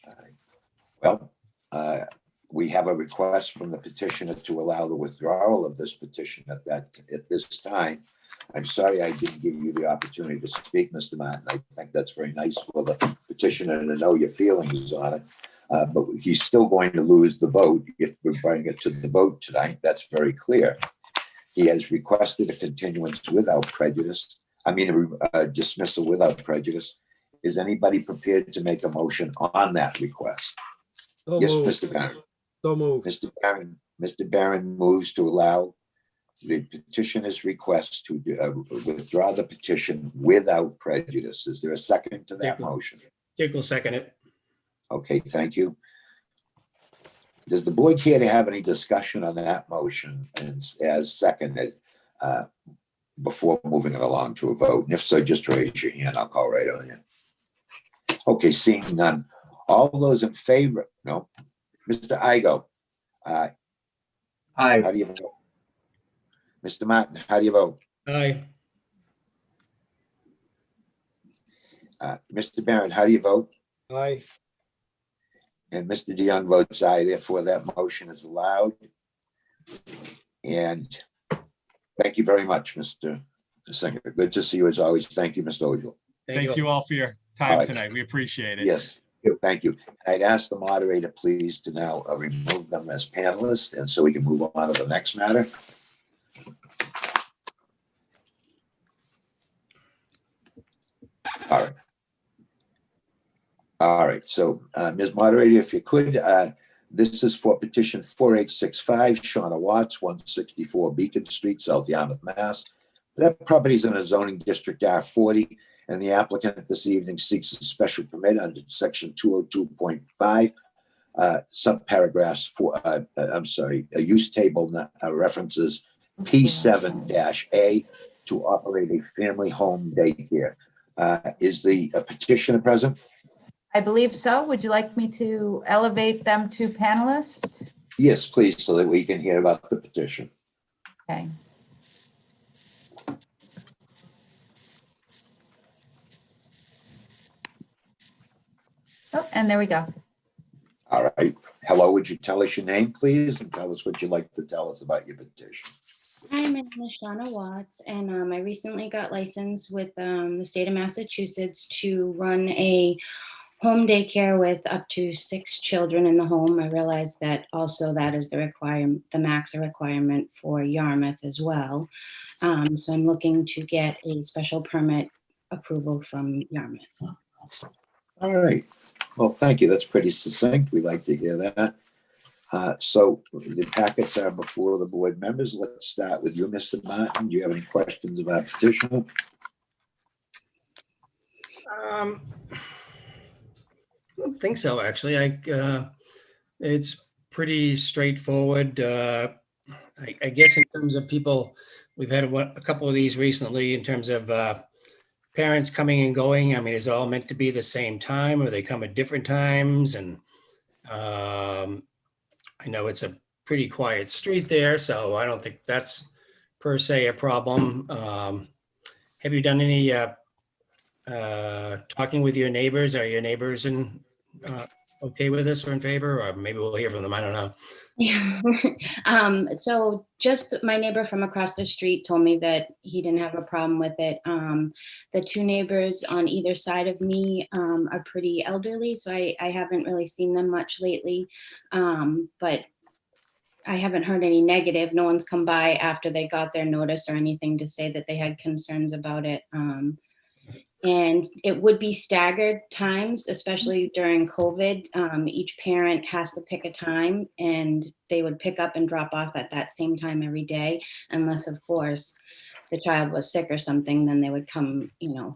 All right. Well, we have a request from the petitioner to allow the withdrawal of this petition at this time. I'm sorry I didn't give you the opportunity to speak, Mr. Martin. I think that's very nice for the petitioner to know your feelings on it. But he's still going to lose the vote if we bring it to the vote tonight. That's very clear. He has requested a continuance without prejudice. A dismissal without prejudice. Is anybody prepared to make a motion on that request? So Yes, moved. Mr. Barron. So moved. Mr. Barron moves to allow the petitioner's request to withdraw the petition without prejudice. Is there a second to that motion? Dick will second it. Okay, thank you. Does the board care to have any discussion on that motion and as seconded before moving it along to a vote? And if so, just raise your hand. I'll call right on you. Okay, seeing none. All those in favor? No. Mr. Igo. Aye. How do you vote? Mr. Martin, how do you vote? Aye. Mr. Barron, how do you vote? Aye. And Mr. DeYoung votes aye. Therefore, that motion is allowed. And thank you very much, Mr. Singer. Good to see you as always. Thank you, Mr. Ojala. Thank you all for your time tonight. We appreciate it. Yes, thank you. I'd ask the moderator, please, to now remove them as panelists, and so we can move on to the next matter. All right. All right. So, Ms. Moderator, if you could, this is for petition 4865, Shauna Watts, 164 Beacon Street, South Yarmouth, Mass. That property is in a zoning district R40, and the applicant this evening seeks a special permit under section 202.5, subparagraphs for, a use table references P7-A to operate a family home daycare. Is the petitioner present? I believe so. Would you like me to elevate them to panelists? Yes, please, so that we can hear about the petition. Okay. Oh, and there we go. All right. Hello, would you tell us your name, please, and tell us what you'd like to tell us about your petition? Hi, my name is Shauna Watts, and I recently got licensed with the state of Massachusetts to run a home daycare with up to 6 children in the home. I realize that also that is the requirement, the max requirement for Yarmouth as well. So I'm looking to get a special permit approval from Yarmouth. All right. Well, thank you. That's pretty succinct. We like to hear that. So the packets are before the board members. Let's start with you, Mr. Martin. Do you have any questions about petition? I don't think so, actually. It's pretty straightforward. I guess in terms of people, we've had a couple of these recently in terms of parents coming and going. I mean, is it all meant to be the same time, or they come at different times? And I know it's a pretty quiet street there, so I don't think that's per se a problem. Have you done any talking with your neighbors? Are your neighbors okay with this or in favor? Or maybe we'll hear from them. I don't know. So just my neighbor from across the street told me that he didn't have a problem with it. The 2 neighbors on either side of me are pretty elderly, so I haven't really seen them much lately. But I haven't heard any negative. No one's come by after they got their notice or anything to say that they had concerns about it. And it would be staggered times, especially during COVID. Each parent has to pick a time, and they would pick up and drop off at that same time every day, unless, of course, the child was sick or something, then they would come,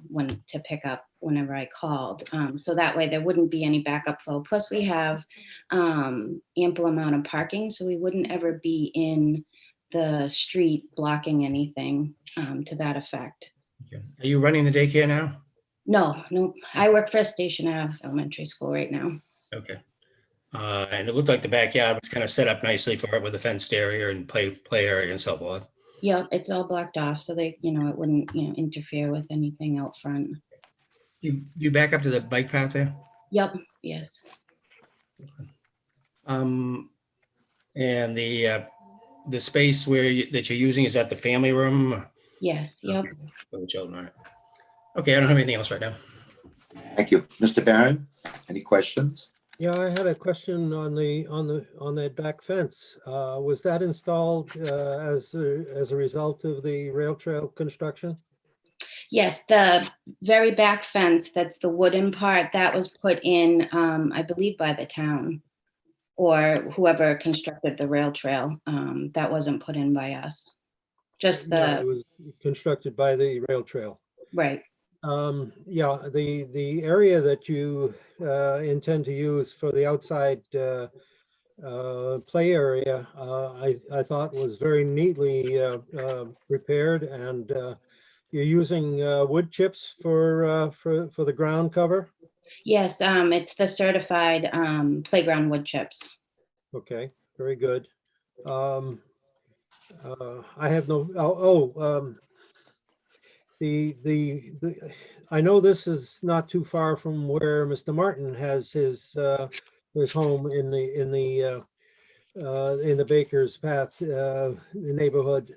when to pick up whenever I called. So that way there wouldn't be any backup flow. Plus we have ample amount of parking, so we wouldn't ever be in the street blocking anything to that effect. Okay. Are you running the daycare now? No. I work for a Station Ave elementary school right now. Okay. And it looked like the backyard was kind of set up nicely for it with a fenced area and play area and so forth. Yeah, it's all blocked off, so they, it wouldn't, interfere with anything out front. You back up to the bike path there? Yep. Yes. And the space that you're using, is that the family room? Yes. Yep. Okay, for the children, all right. Okay, I don't have anything else right now. Thank you. Mr. Barron, any questions? Yeah, I had a question on that back fence. Was that installed as a result of the rail trail construction? Yes, the very back fence, that's the wooden part, that was put in, I believe, by the town or whoever constructed the rail trail. That wasn't put in by us. Just No, it was constructed by the rail trail. right. Yeah, the area that you intend to use for the outside play area, I thought was very neatly prepared, and you're using wood chips for the ground cover. Yes, it's the certified playground wood chips. Okay, very good. I have I know this is not too far from where Mr. Martin has his home in the Baker's Path neighborhood.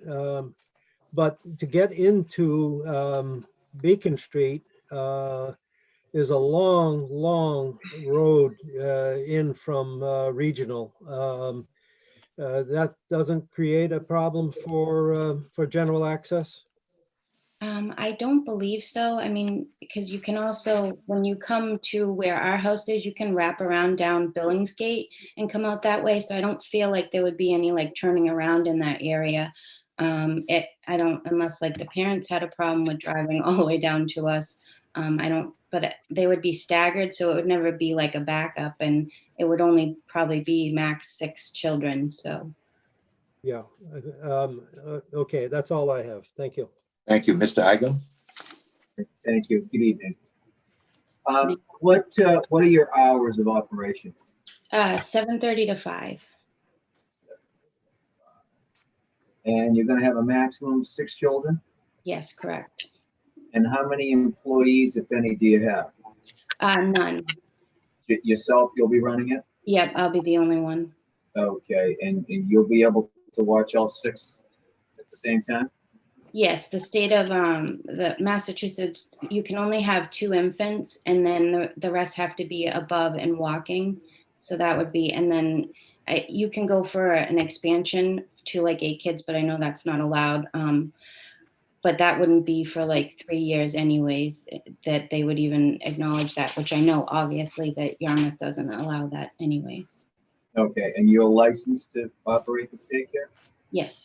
But to get into Beacon Street is a long road in from Regional. That doesn't create a problem for general access? I don't believe so. I mean, because you can also, when you come to where our house is, you can wrap around down Billingsgate and come out that way. So I don't feel like there would be any like turning around in that area. I don't, unless like the parents had a problem with driving all the way down to us. But they would be staggered. So it would never be like a backup, and it would only probably be max 6 children. So. Yeah. Okay, that's all I have. Thank you. Thank you. Mr. Igo? Thank you. Good evening. What are your hours of operation? 7:30 to 5. And you're going to have a maximum of 6 children? Yes, correct. And how many employees, if any, do you have? None. Yourself, you'll be running it? Yep, I'll be the only one. Okay, and you'll be able to watch all 6 at the same time? Yes, the state of the Massachusetts, you can only have 2 infants, and then the rest have to be above and walking. So that would be, and then you can go for an expansion to like 8 kids, but I know that's not allowed. But that wouldn't be for like 3 years anyways, that they would even acknowledge that, which I know obviously that Yarmouth doesn't allow that anyways. Okay, and you're licensed to operate this daycare? Yes.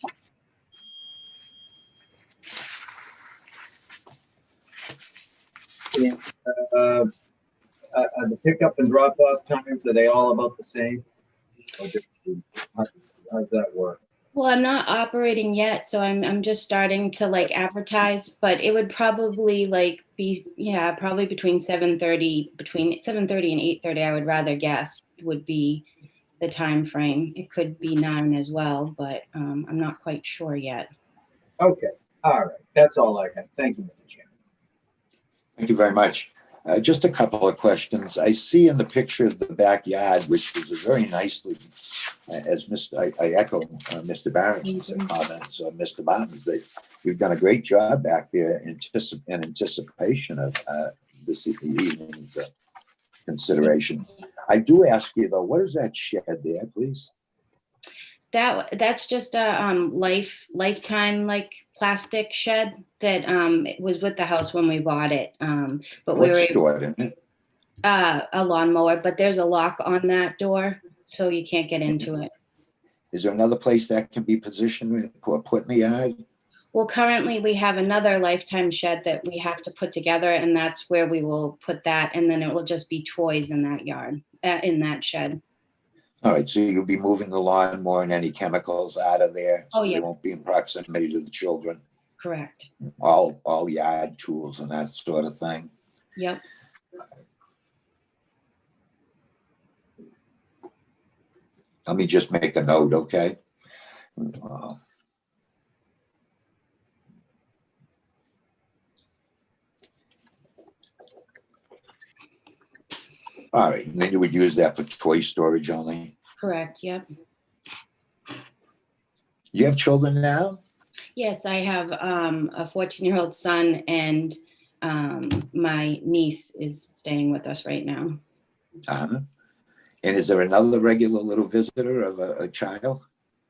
And, are the pickup and drop off times, are they all about the same? Or how's that work? Well, I'm not operating yet, so I'm just starting to like advertise, but it would probably like be, yeah, probably between 7:30 and 8:30, I would rather guess would be the time frame. It could be 9 as well, but I'm not quite sure yet. Okay, all right, that's all I have. Thank you, Mr. Chairman. Thank you very much. Just a couple of questions. I see in the picture of the backyard, which is very nicely, as I echo Mr. Barron's comments, Mr. Martin's, that you've done a great job back there in anticipation of this evening's consideration. I do ask you though, what is that shed there, please? That's just a lifetime like plastic shed that was with the house when we bought it. But we What's were stored in it? a lawnmower, but there's a lock on that door, so you can't get into it. Is there another place that can be positioned or put in the yard? Well, currently we have another lifetime shed that we have to put together, and that's where we will put that, and then it will just be toys in that yard, in that shed. All right, so you'll be moving the lawnmower and any chemicals out of there, so Oh, they yeah. won't be in proximity to the children. Correct. All yard tools and that sort of thing. Yep. Let me just make a note, okay? All right, and then you would use that for toy storage only. Correct. Yep. You have children now? Yes, I have a 14-year-old son, and my niece is staying with us right now. Uh-huh. And is there another regular little visitor of a child?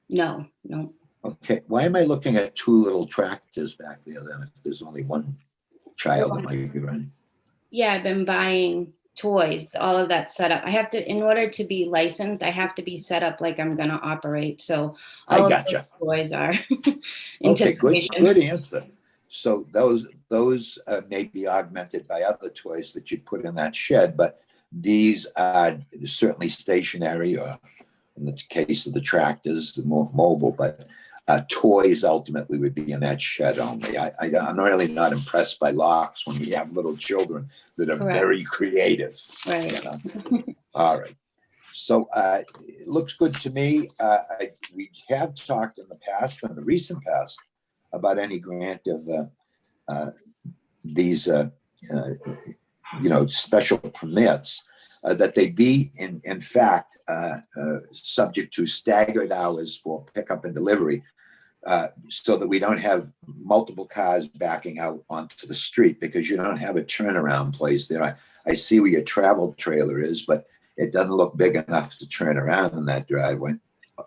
No. Okay, why am I looking at 2 little tractors back there then if there's only one child that might be running? Yeah, I've been buying toys, all of that set up. I have to, in order to be licensed, I have to be set up like I'm going to operate. So I all of gotcha. those toys are Okay, good anticipation. answer. So those may be augmented by other toys that you put in that shed, but these are certainly stationary, or in the case of the tractors, the more mobile, but toys ultimately would be in that shed only. I'm really not impressed by locks when we have little children that are Correct. very creative. Right. You know? All right. So it looks good to me. We have talked in the past, in the recent past, about any grant of these, special permits, that they be in fact subject to staggered hours for pickup and delivery, so that we don't have multiple cars backing out onto the street, because you don't have a turnaround place there. I see where your travel trailer is, but it doesn't look big enough to turn around in that driveway.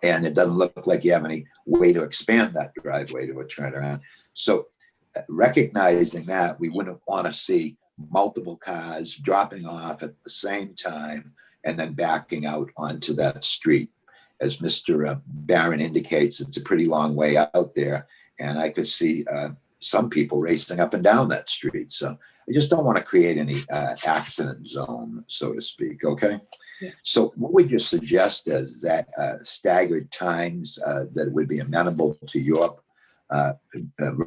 And it doesn't look like you have any way to expand that driveway to a turnaround. So recognizing that, we wouldn't want to see multiple cars dropping off at the same time and then backing out onto that street. As Mr. Barron indicates, it's a pretty long way out there, and I could see some people racing up and down that street. So I just don't want to create any accident zone, so to speak, okay? Yeah. So what would you suggest as that staggered times that would be amenable to your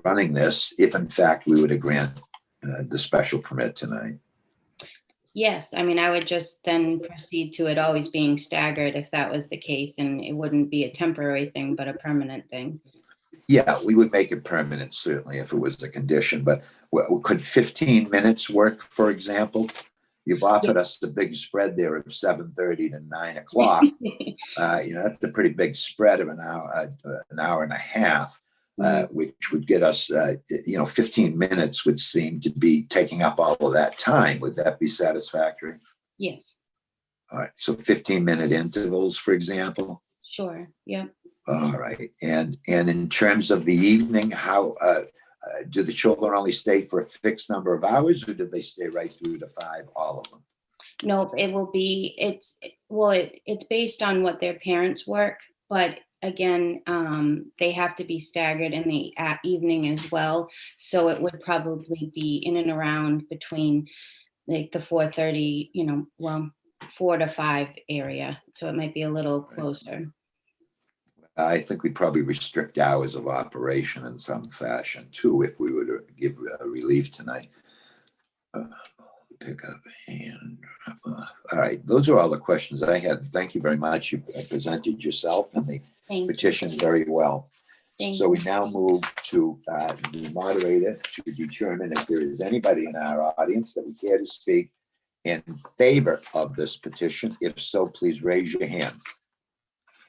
running this, if in fact we were to grant the special permit tonight? Yes, I mean, I would just then proceed to it always being staggered if that was the case, and it wouldn't be a temporary thing, but a permanent thing. Yeah, we would make it permanent, certainly, if it was a condition, but could 15 minutes work, for example? you've offered us the big spread there of 7:30 to 9 o'clock. That's a pretty big spread of an hour and a half, which would get us, 15 minutes would seem to be taking up all of that time. Would that be satisfactory? Yes, All right, so 15-minute intervals, for example. sure. Yep. All right, and in terms of the evening, how do the children only stay for a fixed number of hours, or do they stay right through to 5, all of them? Nope, it will be, it's based on what their parents work, but again, they have to be staggered in the evening as well. So it would probably be in and around between like the 4:30, 4 to 5 area. So it might be a little closer. I think we'd probably restrict hours of operation in some fashion too, if we were to give relief tonight. Pick up hand. All right, those are all the questions I had. Thank you very much. You presented yourself and the Thank petition very well. Thank So we you. now move to the moderator to determine if there is anybody in our audience that would care to speak in favor of this petition. If so, please raise your hand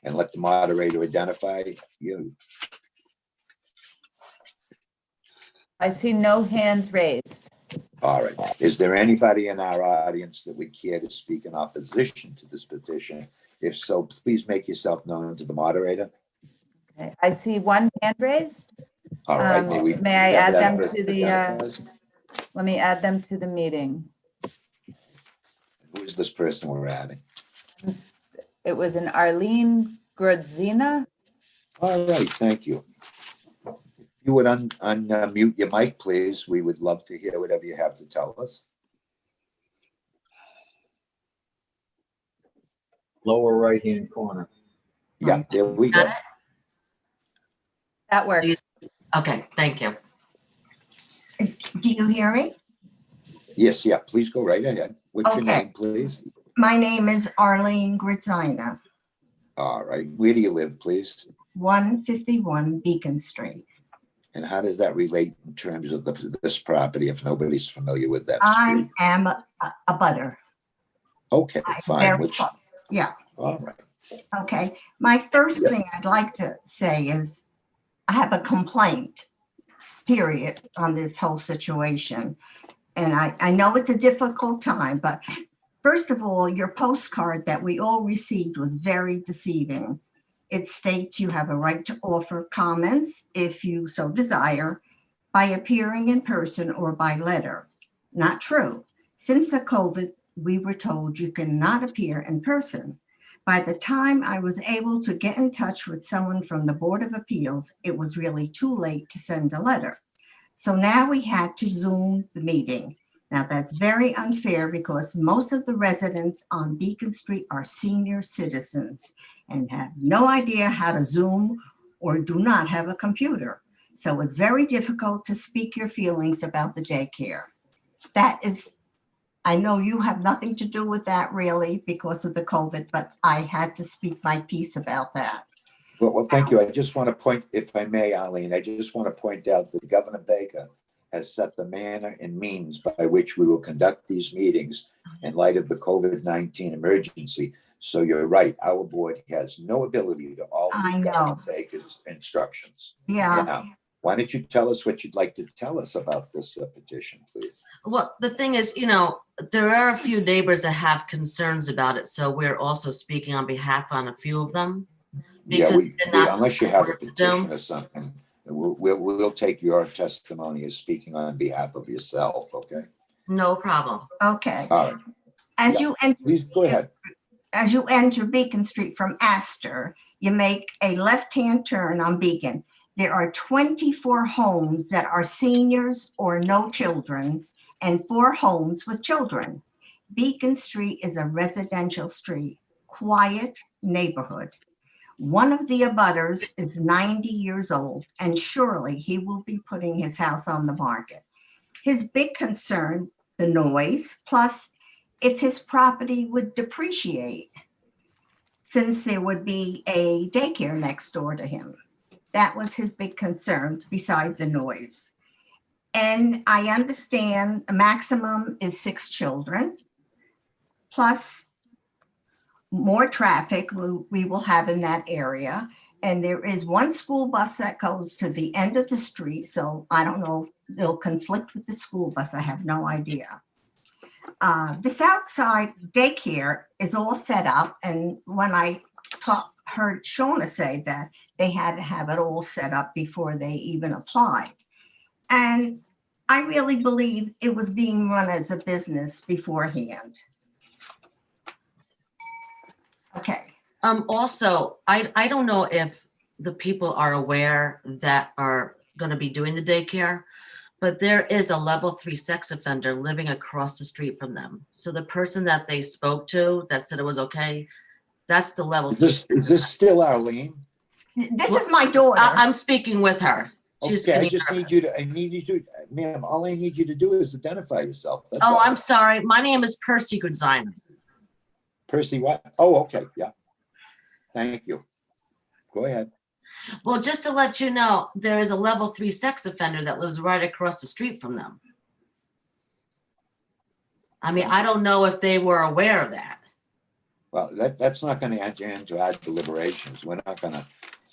and let the moderator identify you. I see no hands raised. All right. Is there anybody in our audience that would care to speak in opposition to this petition? If so, please make yourself known to the moderator. Okay, I see one hand raised. All right. May I have add that them to the, identified? let me add them to the meeting. Who's this person we're adding? It was an Arlene Grodzina. All right. Thank you. If you would unmute your mic, please. We would love to hear whatever you have to tell us. Lower right-hand corner. Yeah, there we go. Got it? That works. Okay, thank you. Do you hear me? Yes, yeah, please go right ahead. What's your Okay. name, please? My name is Arlene Gritzina, All right. Where do you live, please? 151 Beacon Street. And how does that relate in terms of this property if nobody's familiar with that I street? am a butter. Okay, I'm fine. very Which, close. Yeah, all right. okay. My first Yes. thing I'd like to say is I have a complaint, period, on this whole situation. And I know it's a difficult time, but first of all, your postcard that we all received was very deceiving. It states you have a right to offer comments if you so desire by appearing in person or by letter. Not true. Since the COVID, we were told you cannot appear in person. By the time I was able to get in touch with someone from the Board of Appeals, it was really too late to send a letter. So now we had to Zoom the meeting. Now that's very unfair because most of the residents on Beacon Street are senior citizens and have no idea how to Zoom or do not have a computer. So it's very difficult to speak your feelings about the daycare. That is, I know you have nothing to do with that really because of the COVID, but I had to speak my piece about that. Well, thank you. I just want to point, if I may, Arlene, I just want to point out that Governor Baker has set the manner and means by which we will conduct these meetings in light of the COVID-19 emergency. So you're right, our board has no ability to alter I know. Governor Baker's instructions. Yeah. Now, why don't you tell us what you'd like to tell us about this petition, please? Well, the thing is, there are a few neighbors that have concerns about it, so we're also speaking on behalf on a few of them. Yeah, because they're not unless you have a supportive of them. petition or something, we'll take your testimony as speaking on behalf of yourself, okay? No problem. Okay. All right, As Yeah. you enter, please go ahead. as you enter Beacon Street from Astor, you make a left-hand turn on Beacon. There are 24 homes that are seniors or no children and 4 homes with children. Beacon Street is a residential street, quiet neighborhood. One of the abutters is 90 years old, and surely he will be putting his house on the market. His big concern, the noise, plus if his property would depreciate, since there would be a daycare next door to him. That was his big concern, beside the noise. And I understand a maximum is 6 children. plus more traffic we will have in that area. And there is one school bus that goes to the end of the street. So I don't know if it'll conflict with the school bus. I have no idea. This outside daycare is all set up. And when I heard Shauna say that they had to have it all set up before they even applied. And I really believe it was being run as a business beforehand. Okay. Also, I don't know if the people are aware that are going to be doing the daycare, but there is a level 3 sex offender living across the street from them. So the person that they spoke to that said it was okay, that's the level 3. Is this still Arlene? This is my daughter. I'm speaking with her. She's Okay, I getting just nervous. need you to, ma'am, all I need you to do is identify yourself. That's Oh, all. I'm sorry. My name is Percy Goodzimon. Percy, what? Oh, okay, yeah. Thank you. Go ahead. Well, just to let you know, there is a level 3 sex offender that lives right across the street from them. I mean, I don't know if they were aware of that. Well, that's not going to enter into our deliberations. We're not going to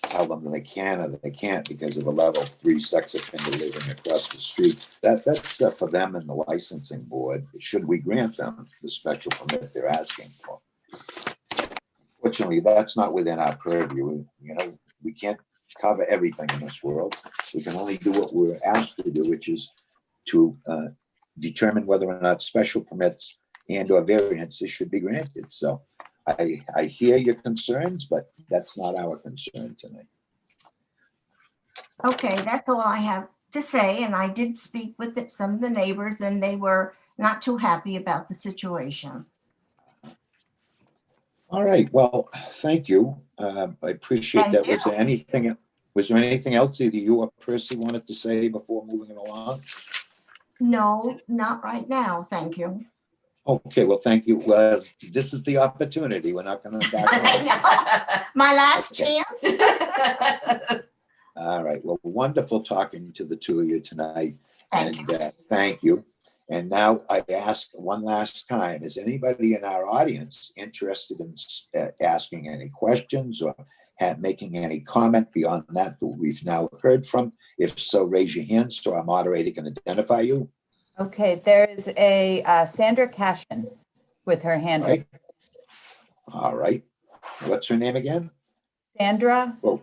tell them that they can or that they can't because of a level 3 sex offender living across the street. That's for them and the licensing board. Should we grant them the special permit they're asking for? Fortunately, that's not within our purview. We can't cover everything in this world. We can only do what we're asked to do, which is to determine whether or not special permits and or variances should be granted. So I hear your concerns, but that's not our concern tonight. Okay, that's all I have to say. And I did speak with some of the neighbors and they were not too happy about the situation. All right, well, thank you. I appreciate that. Thank you. Was there anything else either you or Percy wanted to say before moving along? No, not right now. Thank you. Okay, well, thank you. This is the opportunity. We're not going to back off. My last Okay. chance. All right, well, wonderful talking to the two of you tonight. Thank And you. thank you. And now I ask one last time, is anybody in our audience interested in asking any questions or making any comment beyond that we've now heard from? If so, raise your hand so our moderator can identify you. Okay, there is a Sandra Cashin with her hand. Right. All right. What's her name again? Sandra Oh.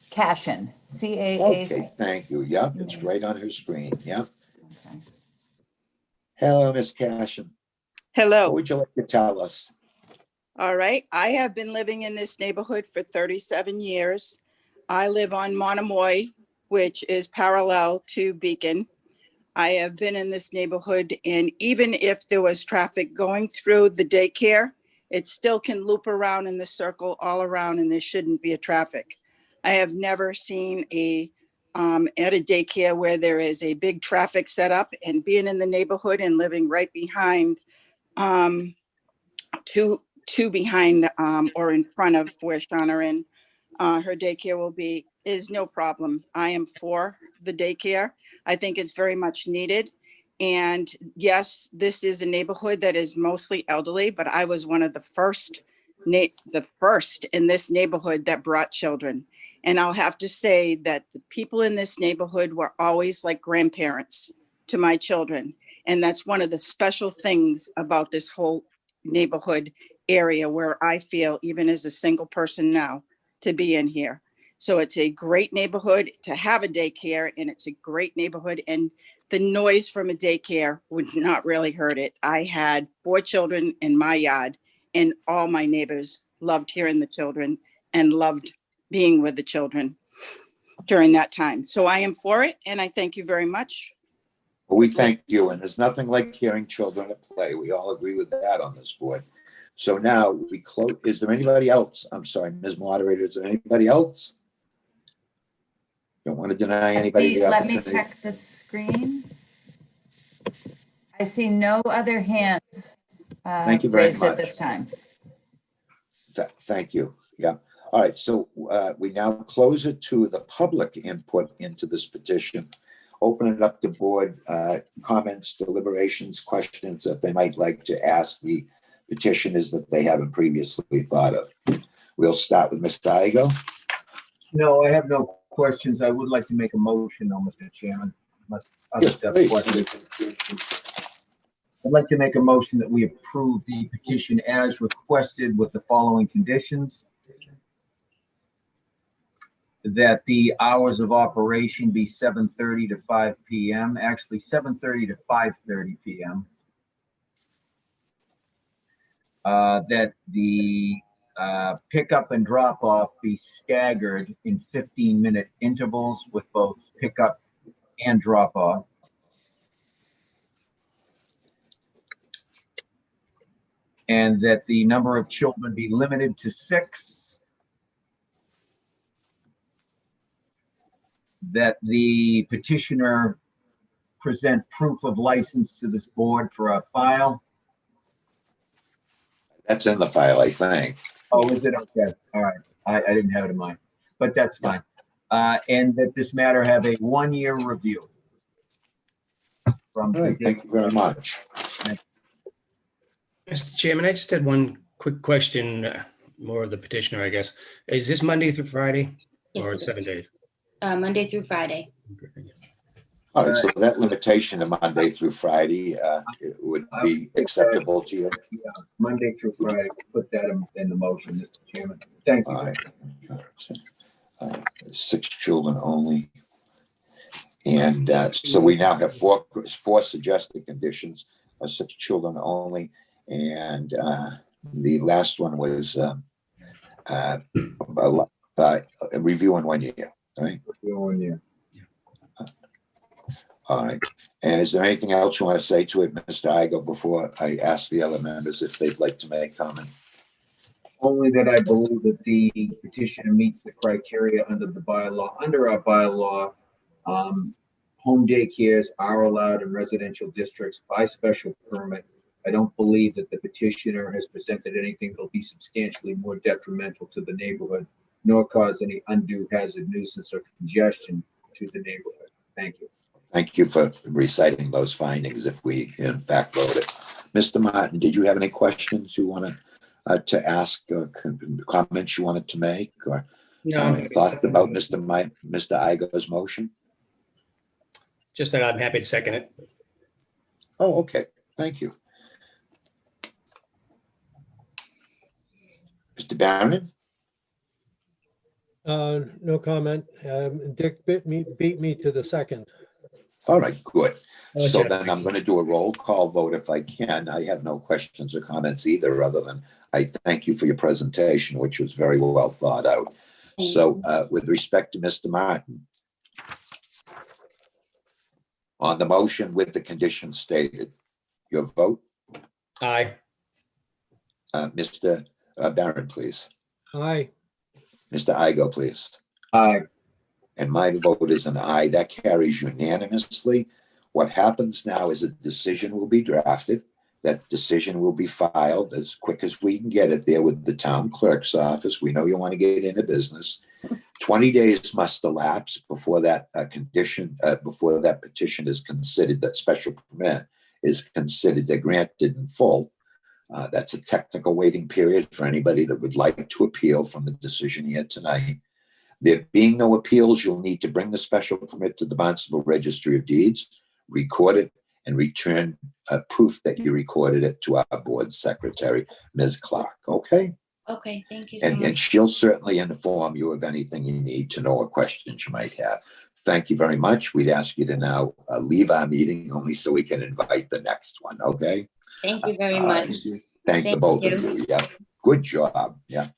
Cashin, C-A-A. Okay, thank you. Yep, it's right on her screen. Yep. Okay. Hello, Miss Cashin. What Hello. would you like to tell us? All right. I have been living in this neighborhood for 37 years. I live on Monomoy, which is parallel to Beacon. I have been in this neighborhood, and even if there was traffic going through the daycare, it still can loop around in the circle all around, and there shouldn't be a traffic. I have never seen at a daycare where there is a big traffic setup, and being in the neighborhood and living right behind, two behind or in front of where Shauna and her daycare will be, is no problem. I am for the daycare. I think it's very much needed. And yes, this is a neighborhood that is mostly elderly, but I was one of the first in this neighborhood that brought children. And I'll have to say that the people in this neighborhood were always like grandparents to my children. And that's one of the special things about this whole neighborhood area where I feel, even as a single person now, to be in here. So it's a great neighborhood to have a daycare, and it's a great neighborhood. And the noise from a daycare would not really hurt it. I had 4 children in my yard, and all my neighbors loved hearing the children and loved being with the children during that time. So I am for it, and I thank you very much. Well, we thank you, and there's nothing like hearing children at play. We all agree with that on this board. So now we close. Is there anybody else? I'm sorry, Ms. Moderator, is there anybody else? Don't want to deny anybody the Let me opportunity. check the screen. I see no other hands Thank you very raised at much. this time. Thank you. Yeah. All right. So we now close it to the public input into this petition. Open it up to board comments, deliberations, questions that they might like to ask the petitioners that they haven't previously thought of. We'll start with Mr. Igo. No, I have no questions. I would like to make a motion though, Mr. Chairman, unless others have questions. I'd like to make a motion that we approve the petition as requested with the following conditions. That the hours of operation be 7:30 to 5 p.m., actually 7:30 to 5:30 p.m. That the pickup and drop off be staggered in 15-minute intervals with both pickup and drop off. And that the number of children be limited to 6. That the petitioner present proof of license to this board for a file. That's in the file, I think. Oh, is it? Okay, all right. I didn't have it in mind, but that's fine. And that this matter have a 1-year review. From All right, thank you very much. Mr. Chairman, I just had one quick question, more of the petitioner, I guess. Is this Monday through Friday Yes, or it is. 7 days? Monday through Friday. Okay, thank you. All right, so that limitation of Monday through Friday it would be acceptable to you? Yeah, Monday through Friday. Put that in the motion, Mr. Chairman. Thank you. All right. 6 children only. And so we now have four suggested conditions, 6 children only. And the last one was a review in 1 year, right? Review in 1 year. All right. And is there anything else you want to say to it, Mr. Igo, before I ask the other members if they'd like to make comment? Only that I believe that the petitioner meets the criteria under the bylaw. Under our bylaw, home daycares are allowed in residential districts by special permit. I don't believe that the petitioner has presented anything that will be substantially more detrimental to the neighborhood, nor cause any undue hazard, nuisance, or congestion to the neighborhood. Thank you. Thank you for reciting those findings if we in fact vote it. Mr. Martin, did you have any questions you wanted to ask, or comments you wanted to make, or thoughts about Mr. Igo's motion? Just that I'm happy to second it. Oh, okay. Thank you. Mr. Barron? No comment. Dick beat me to the second. All right, good. Oh, So sure. then I'm going to do a roll call vote if I can. I have no questions or comments either, other than I thank you for your presentation, which was very well thought out. So with respect to Mr. Martin, on the motion with the conditions stated, your vote? Aye. Mr. Barron, please. Aye. Mr. Igo, please. Aye. And my vote is an aye. That carries unanimously. What happens now is a decision will be drafted. That decision will be filed as quick as we can get it there with the town clerk's office. We know you want to get into business. 20 days must elapse before that before that petition is considered, that special permit is considered granted in full. That's a technical waiting period for anybody that would like to appeal from the decision here tonight. There being no appeals, you'll need to bring the special permit to the Barnstable Registry of Deeds, record it, and return proof that you recorded it to our board secretary, Ms. Clark. Okay? Okay, thank you so much. And she'll certainly inform you of anything you need to know or questions you might have. Thank you very much. We'd ask you to now leave our meeting only so we can invite the next one. Okay? Thank you very much. Thank the Thank both you. of you. Yeah. Good job. Yeah.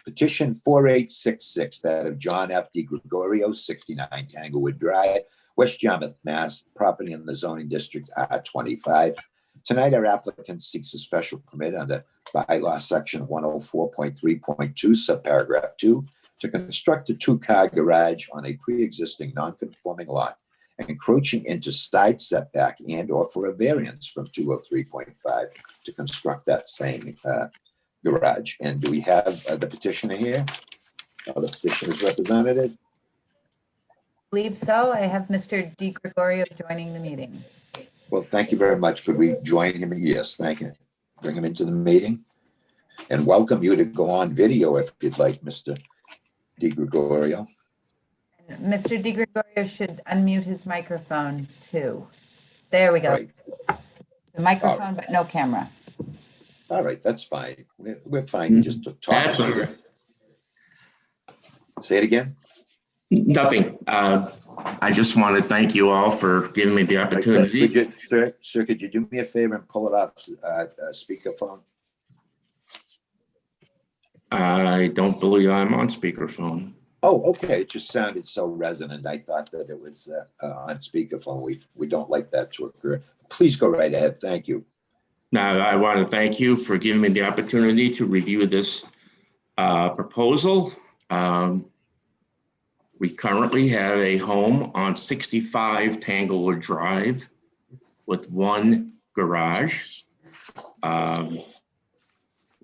Petition 4866, that of John F. D. Gregorio, 69 Tanglewood Drive, West Yarmouth, Mass. Property in the zoning district R25. Tonight, our applicant seeks a special permit under bylaw section 104.3.2, subparagraph 2, to construct a 2-car garage on a pre-existing non-conforming lot, encroaching into side setback and/or for a variance from 203.5 to construct that same garage. And do we have the petitioner here? The petitioner's representative? Believe so. I have Mr. Di Gregorio joining the meeting. Well, thank you very much. Could we join him? Yes, thank you. bring him into the meeting and welcome you to go on video if you'd like, Mr. DiGregorio. Mr. DiGregorio should unmute his microphone too. There we go. Right. The microphone, but no camera. All right, that's fine. We're fine. Just to talk. That's all right. Say it again. Nothing. I just want to thank you all for giving me the opportunity. Could you, sir, could you do me a favor and pull it off speakerphone? I don't believe I'm on speakerphone. Oh, okay. It just sounded so resonant. I thought that it was on speakerphone. We don't like that to occur. Please go right ahead. Thank you. Now, I want to thank you for giving me the opportunity to review this proposal. We currently have a home on 65 Tanglewood Drive with one garage.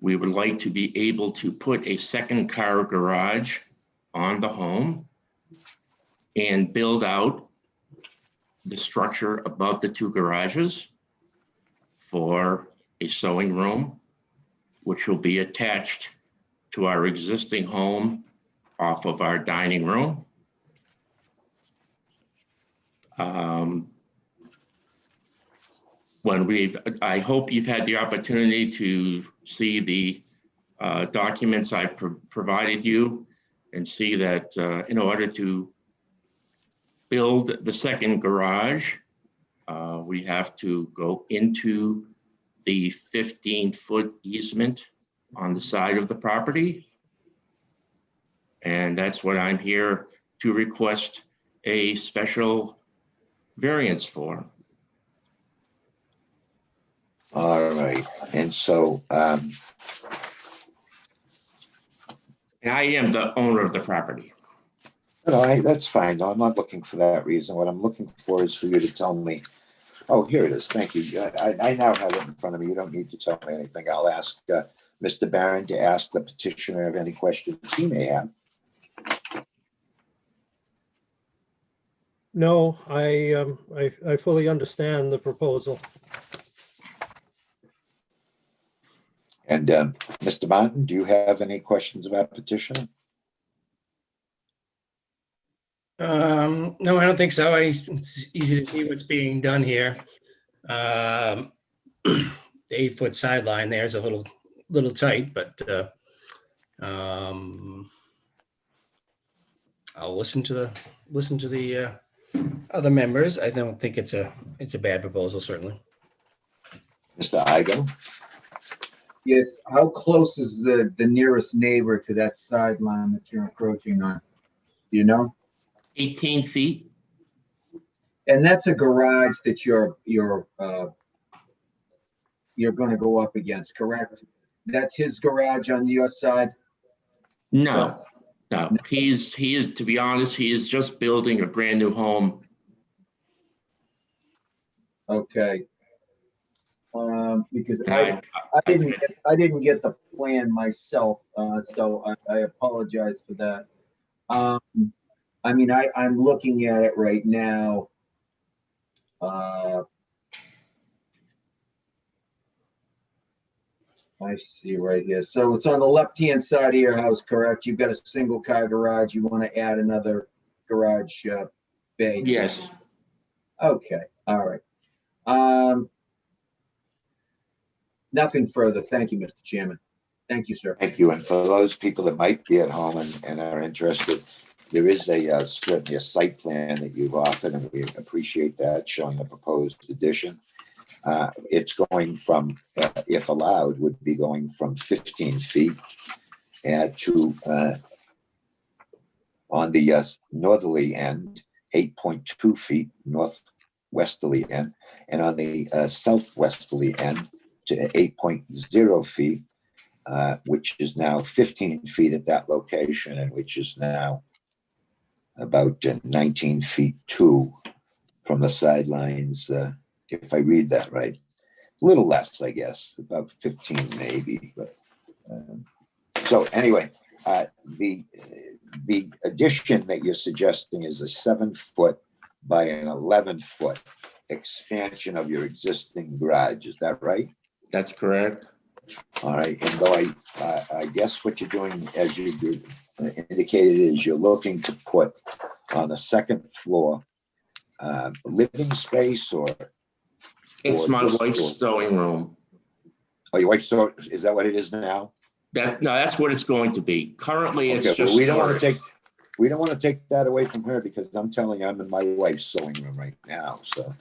We would like to be able to put a second car garage on the home and build out the structure above the two garages for a sewing room, which will be attached to our existing home off of our dining room. I hope you've had the opportunity to see the documents I've provided you and see that in order to build the second garage, we have to go into the 15-foot easement on the side of the property. And that's what I'm here to request a special variance for. All right. And so And I am the owner of the property. no, that's fine. No, I'm not looking for that reason. What I'm looking for is for you to tell me. Oh, here it is. Thank you. I now have it in front of me. You don't need to tell me anything. I'll ask Mr. Barron to ask the petitioner of any questions he may have. No, I fully understand the proposal. And Mr. Martin, do you have any questions about petitioner? No, I don't think so. It's easy to see what's being done here. The 8-foot sideline there is a little tight, but I'll listen to the other members. I don't think it's a bad proposal, certainly. Mr. Igo? Yes, how close is the nearest neighbor to that sideline that you're encroaching on? Do you know? 18 feet. And that's a garage that you're going to go up against, correct? That's his garage on your side? No. He is, to be honest, he is just building a brand new home. Okay. Because I didn't get the plan myself, so I apologize for that. I mean, I'm looking at it right now. I see right here. So it's on the left-hand side of your house, correct? You've got a single car garage. You want to add another garage bay? Yes. Okay, all right. Nothing further. Thank you, Mr. Chairman. Thank you, sir. Thank you. And for those people that might be at home and are interested, there is certainly a site plan that you've offered, and we appreciate that, showing a proposed addition. It's going from, if allowed, would be going from 15 feet to, on the northerly end, 8.2 feet northwesterly end, and on the southwesterly end to 8.0 feet, which is now 15 feet at that location, and which is now about 19 feet 2 from the sidelines, if I read that right. A little less, I guess, about 15 maybe. But so anyway, the addition that you're suggesting is a 7-foot by an 11-foot expansion of your existing garage. Is that right? That's correct. All right, and though I guess what you're doing, as you indicated, is you're looking to put on the second floor, living space or It's my just- wife's sewing room. Oh, your wife's, so is that what it is now? No, that's what it's going to be. Currently, it's Okay, well, just we don't want to storage. we don't want to take that away from her because I'm telling you, I'm in my wife's sewing room right now, so.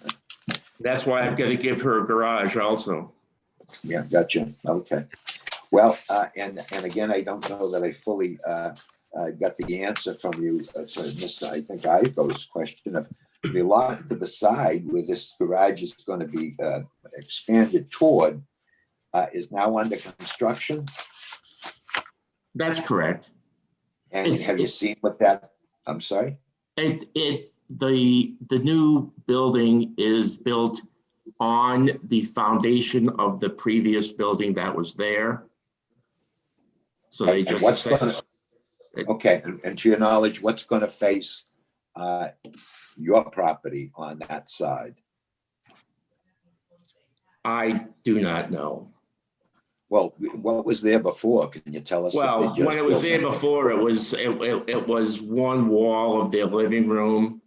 That's why I've got to give her a garage also. Yeah, gotcha. Okay. Well, and again, I don't know that I fully got the answer from you. So Mr. I think Igo's question of the lot to the side where this garage is going to be expanded toward is now under construction. That's correct. And have you seen what that? I'm sorry. The new building is built on the foundation of the previous building that was there. So they And just what's gonna, okay, and to your knowledge, what's going to face your property on that side? I do not know. Well, what was there before? Can you tell us? if they Well, just when it was built there it? before, it was one wall of their living room.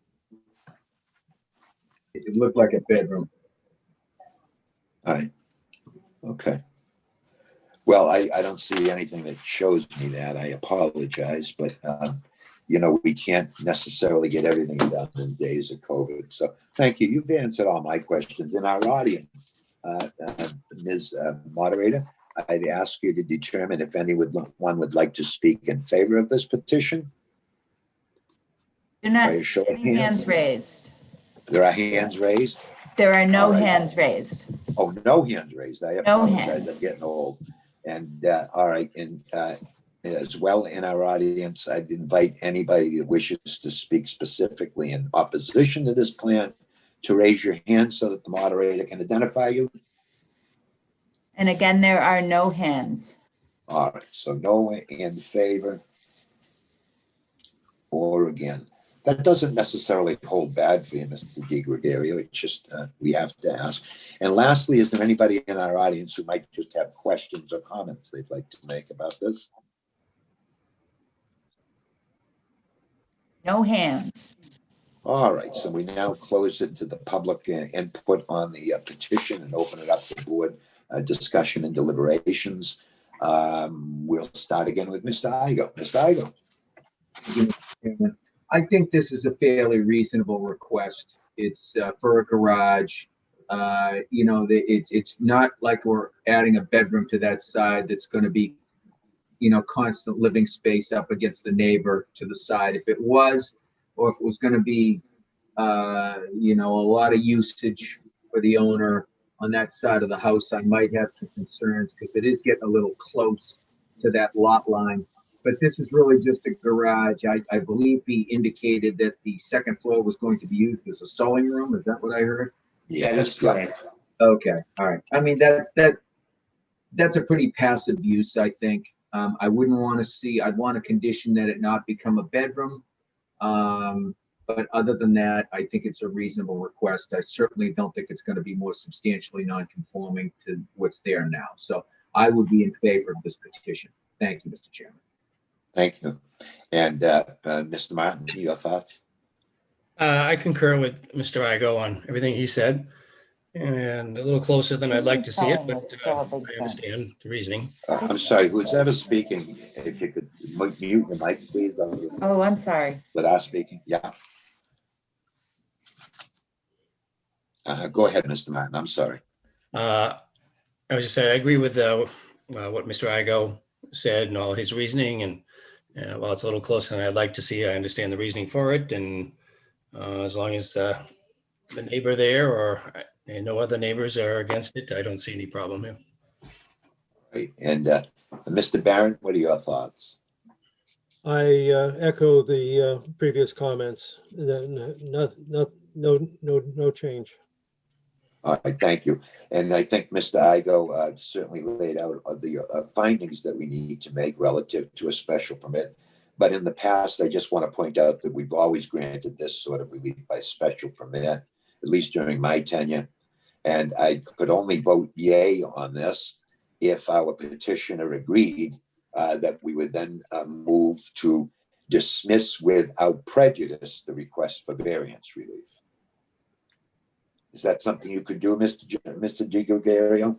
It looked like a bedroom. All right. Okay. Well, I don't see anything that shows me that. I apologize, but you know, we can't necessarily get everything done in days of COVID. So thank you. You've answered all my questions. In our audience, Ms. Moderator, I'd ask you to determine if anyone would like to speak in favor of this petition. Do not By a see show of any hands hands. raised. There are hands raised. There are no All right. hands raised. Oh, no hands raised. I No apologize. hands. I'm getting old. And all right, and as well in our audience, I'd invite anybody that wishes to speak specifically in opposition to this plan to raise your hand so that the moderator can identify you. And again, there are no hands. All right, so no in favor or again. That doesn't necessarily hold bad for you, Mr. DiGregorio. It's just we have to ask. And lastly, is there anybody in our audience who might just have questions or comments they'd like to make about this? No hands. All right, so we now close it to the public input on the petition and open it up to board discussion and deliberations. We'll start again with Mr. Igo. Mr. Igo. I think this is a fairly reasonable request. It's for a garage. You know, it's not like we're adding a bedroom to that side that's going to be, you know, constant living space up against the neighbor to the side. If it was, or if it was going to be, you know, a lot of usage for the owner on that side of the house, I might have some concerns because it is getting a little close to that lot line. But this is really just a garage. I believe he indicated that the second floor was going to be used as a sewing room. Is that what I heard? That is correct. Okay, all right. I mean, that's a pretty passive use, I think. I wouldn't want to see, I'd want a condition that it not become a bedroom. But other than that, I think it's a reasonable request. I certainly don't think it's going to be more substantially non-conforming to what's there now. So I would be in favor of this petition. Thank you, Mr. Chairman. Thank you. And Mr. Martin, your thoughts? I concur with Mr. Igo on everything he said, and a little closer than I'd like to see it, but I understand the reasoning. I'm sorry, who's ever speaking, if you could mute your mic, please. Oh, I'm sorry. That are speaking, yeah. Go ahead, Mr. Martin, I'm sorry. I was just saying, I agree with what Mr. Igo said and all his reasoning, and while it's a little closer than I'd like to see, I understand the reasoning for it, and as long as the neighbor there or no other neighbors are against it, I don't see any problem here. Right. And Mr. Barron, what are your thoughts? I echo the previous comments. No change. All right, thank you. And I think Mr. Igo certainly laid out the findings that we need to make relative to a special permit. But in the past, I just want to point out that we've always granted this sort of relief by special permit, at least during my tenure. And I could only vote yay on this if our petitioner agreed that we would then move to dismiss without prejudice the request for variance relief. Is that something you could do, Mr. DiGregorio?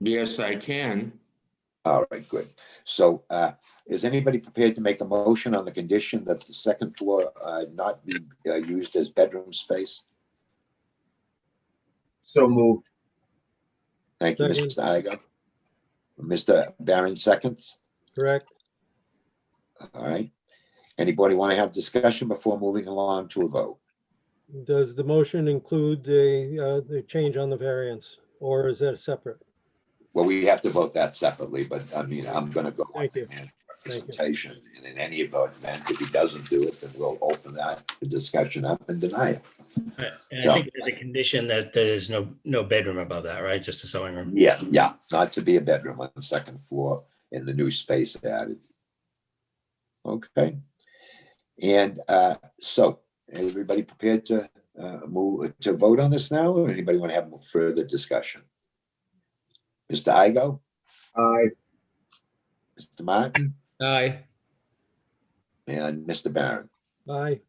Yes, I can. All right, good. So is anybody prepared to make a motion on the condition that the second floor not be used as bedroom space? So moved. Thank you, Second. Mr. Igo. Mr. Barron seconds. Correct. All right. Anybody want to have discussion before moving along to a vote? Does the motion include the change on the variance, or is that separate? Well, we have to vote that separately, but I mean, I'm going to go on Thank you. the Thank you. representation. And in any event, if he doesn't do it, then we'll open that the discussion up and deny it. And So- I think the condition that there's no bedroom above that, right? Just a sewing room. Yes, yeah, not to be a bedroom on the second floor in the new space added. Okay. And so everybody prepared to move to vote on this now, or anybody want to have further discussion? Mr. Igo, Aye. Mr. Martin, Aye. and Mr. Barron. Aye.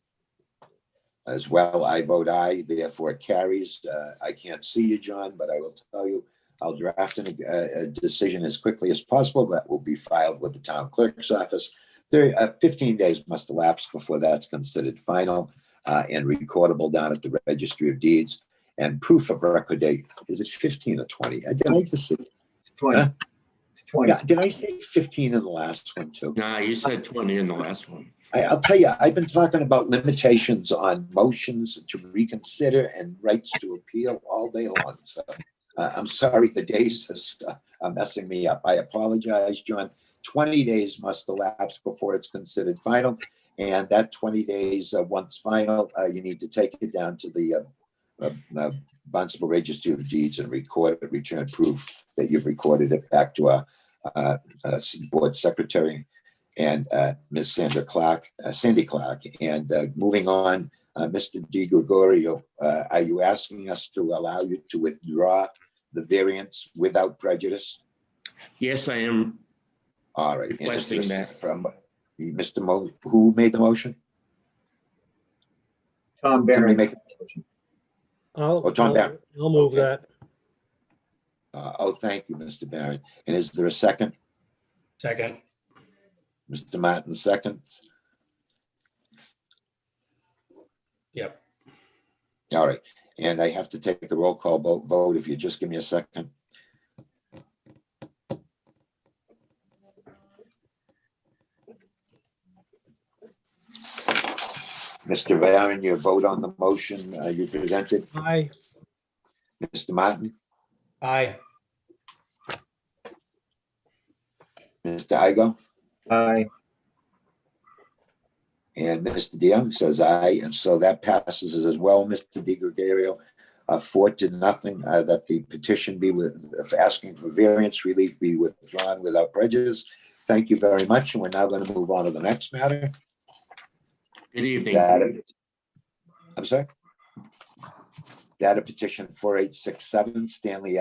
As well, I vote aye, therefore it carries. I can't see you, John, but I will tell you, I'll draft a decision as quickly as possible. That will be filed with the town clerk's office. 15 days must elapse before that's considered final and recordable down at the Registry of Deeds. And proof of record date, is it 15 or 20? Did I just say? It's 20. Huh? It's 20. Yeah, did I say 15 in the last one too? Nah, you said 20 in the last one. I'll tell you, I've been talking about limitations on motions to reconsider and rights to appeal all day long. So I'm sorry, the days are messing me up. I apologize, John. 20 days must elapse before it's considered final. And that 20 days, once final, you need to take it down to the Barnstable Registry of Deeds and record it, return proof that you've recorded it back to our board secretary and Ms. Sandy Clark. And moving on, Mr. DiGregorio, are you asking us to allow you to withdraw the variance without prejudice? Yes, I am All right. And is requesting there that. from Mr. Who made the motion? Tom Somebody Barron. make a motion. I'll Tom Barron. I'll move Okay. that. Thank you, Mr. Barron. And is there a second? Second. Mr. Martin, second. Yep. All right. And I have to take a roll call vote if you just give me a second. Mr. Barron, your vote on the motion you presented. Aye. Mr. Martin, Aye. Mr. Igo, Aye. and Mr. DeYoung says aye. And so that passes as well, Mr. DiGregorio. 4-0 that the petition be asking for variance relief be withdrawn without prejudice. Thank you very much. And we're now going to move on to the next matter. Good evening. I'm sorry. Data petition 4867 Stanley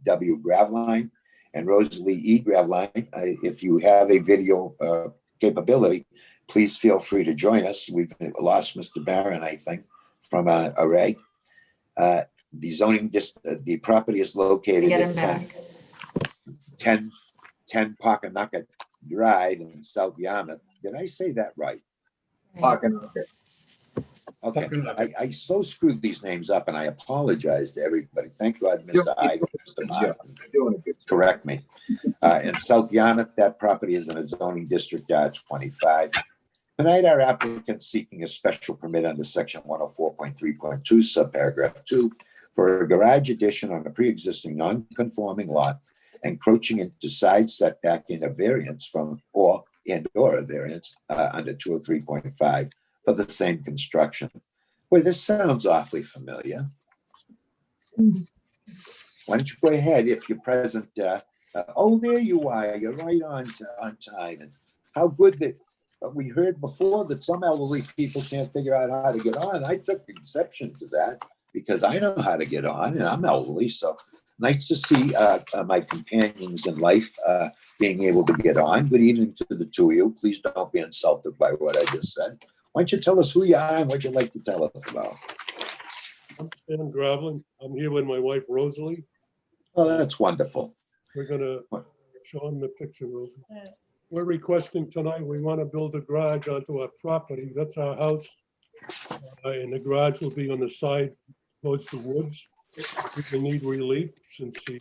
W. Graveline and Rosalie E. Graveline. If you have a video capability, please feel free to join us. We've lost Mr. Barron, I think, from Array. The zoning, the property is located Get him at back. 10 Pockenucket Drive in South Yarmouth. Did I say that right? Pockenucket. Okay, I so screwed these names up and I apologize to everybody. Thank God, Mr. Igo, Mr. Martin, Doing a good job. correct me. In South Yarmouth, that property is in a zoning district R25. Tonight, our applicant seeking a special permit under section 104.3.2, subparagraph 2, for a garage addition on a pre-existing non-conforming lot, encroaching into side setback in a variance from or a variance under 203.5 for the same construction. Well, this sounds awfully familiar. Why don't you go ahead if you're present? Oh, there you are. You're right on time. And how good that we heard before that some elderly people can't figure out how to get on. I took exception to that. because I know how to get on and I'm elderly. So nice to see my companions in life being able to get on. Good evening to the two of you. Please don't be insulted by what I just said. Why don't you tell us who you are and what you'd like to tell us about? I'm Stan Gravelin. I'm here with my wife Rosalie. Oh, that's wonderful. We're gonna show them the picture, Rosalie. We're requesting tonight, we want to build a garage onto our property. That's our house. And the garage will be on the side towards the woods. We will need relief since the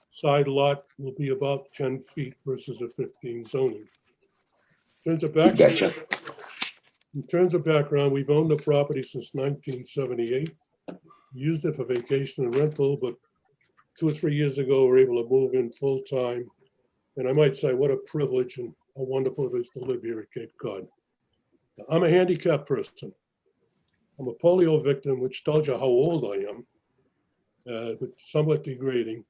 side lot will be about 10 feet versus a 15 zoning. In terms of background, we've owned the property since 1978. We used it for vacation and rental, but 2 or 3 years ago, we were able to move in full time. And I might say, what a privilege and how wonderful it is to live here at Cape Cod. I'm a handicapped person. I'm a polio victim, which tells you how old I am, but somewhat degrading.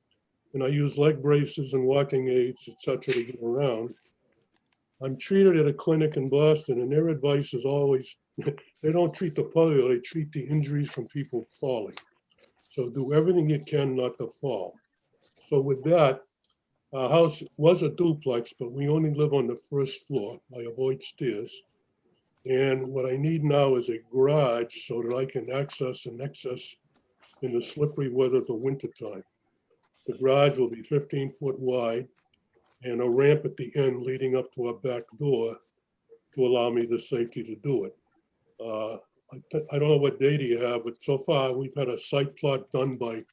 And I use leg braces and walking aids, etc., to get around. I'm treated at a clinic in Boston, and their advice is always, they don't treat the polio, they treat the injuries from people falling. So do everything you can not to fall. So with that, our house was a duplex, but we only live on the first floor. I avoid stairs. And what I need now is a garage so that I can access and access in the slippery weather of the wintertime. The garage will be 15 foot wide and a ramp at the end leading up to our back door to allow me the safety to do it. I don't know what data you have, but so far we've had a site plot done by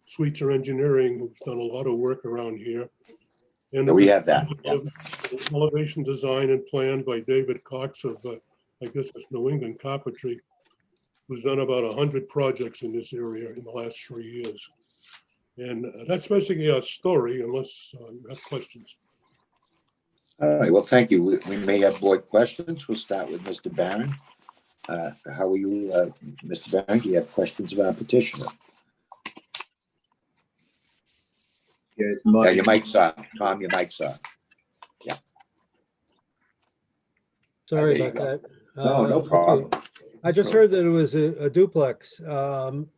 Sweetser Engineering, who's done a lot of work around here. And we have that. Elevation design and plan by David Cox of, I guess it's New England Carpentry, who's done about 100 projects in this area in the last 3 years. And that's basically our story, unless you have questions. All right, well, thank you. We may have board questions. We'll start with Mr. Barron. How are you, Mr. Barron? Do you have questions about petitioner? Yes, Yeah, your mic's off. Tom, your mic's off. Yeah. Sorry there you about that. No, no problem. Okay. I just heard that it was a duplex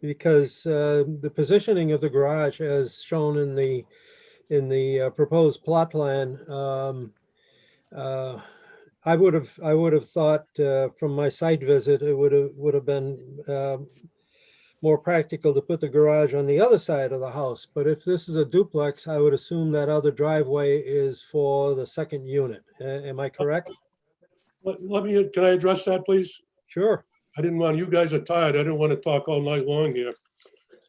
because the positioning of the garage as shown in the proposed plot plan, I would have thought from my site visit, it would have been more practical to put the garage on the other side of the house. But if this is a duplex, I would assume that other driveway is for the second unit. Am I correct? Can I address that, please? Sure. I didn't want, you guys are tired. I didn't want to talk all night long here.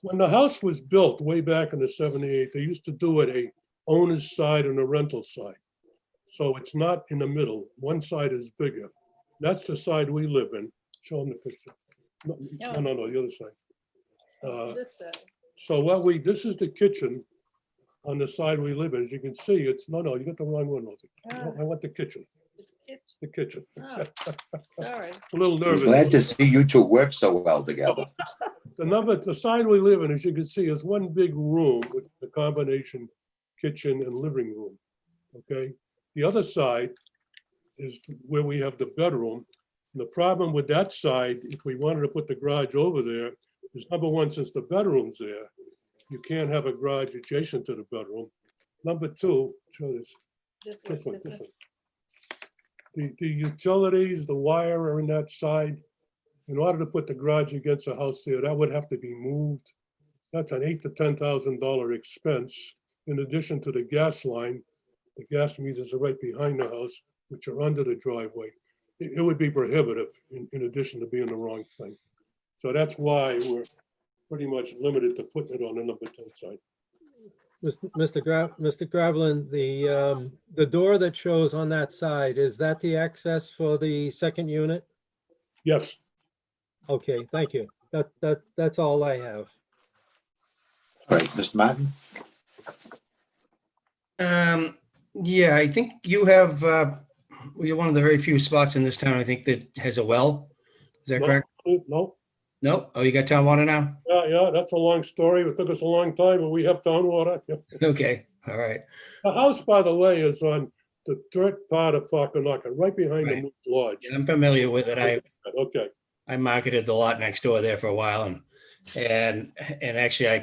When the house was built way back in the 78, they used to do it a owner's side and a rental side. So it's not in the middle. One side is bigger. That's the side we live in. Show them the picture. No, the other side. This side. So this is the kitchen on the side we live in. As you can see, it's, no, you got the wrong one. I want the kitchen. The kitchen. Oh, sorry. A little I'm nervous. glad to see you two work so well together. The side we live in, as you can see, is one big room with the combination kitchen and living room. Okay. The other side is where we have the bedroom. And the problem with that side, if we wanted to put the garage over there, is number one, since the bedroom's there, you can't have a garage adjacent to the bedroom. Number two, show this one. The utilities, the wire are in that side. In order to put the garage against the house there, that would have to be moved. That's an $8,000 to $10,000 expense. In addition to the gas line, the gas meters are right behind the house, which are under the driveway. It would be prohibitive in addition to being the wrong thing. So that's why we're pretty much limited to putting it on the number 10 side. Mr. Gravelin, the door that shows on that side, is that the access for the second unit? Yes. Okay, thank you. That's all I have. All right, Mr. Martin? Yeah, I think you have, you're one of the very few spots in this town, I think, that has a well. Is that correct? No. No? Oh, you got town water now? Yeah, that's a long story. It took us a long time, but we have town water. Okay, all right. The house, by the way, is on the dirt part of Pakanaka, right behind the Moose Lodge. Yeah, I'm familiar with it. Okay. I marketed the lot next door there for a while, and actually I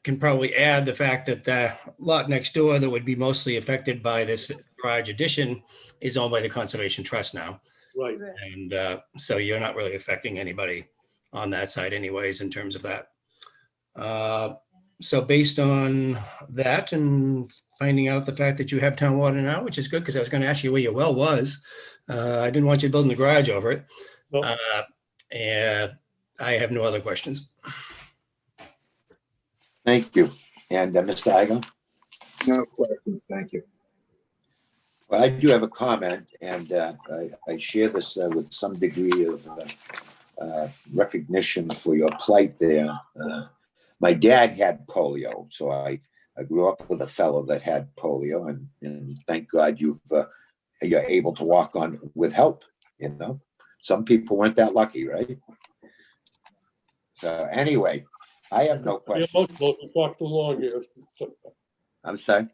can probably add the fact that the lot next door that would be mostly affected by this garage addition is owned by the Conservation Trust now. Right. And so you're not really affecting anybody on that side anyways, in terms of that. So based on that and finding out the fact that you have town water now, which is good, because I was going to ask you where your well was. I didn't want you building the garage over it. Nope. And I have no other questions. Thank you. And Mr. Igo? No questions, thank you. Well, I do have a comment, and I share this with some degree of recognition for your plight there. My dad had polio, so I grew up with a fellow that had polio, and thank God you're able to walk on with help. You know, some people weren't that lucky, right? So anyway, I have no Be questions. emotional if we talk too long here. I'm sorry.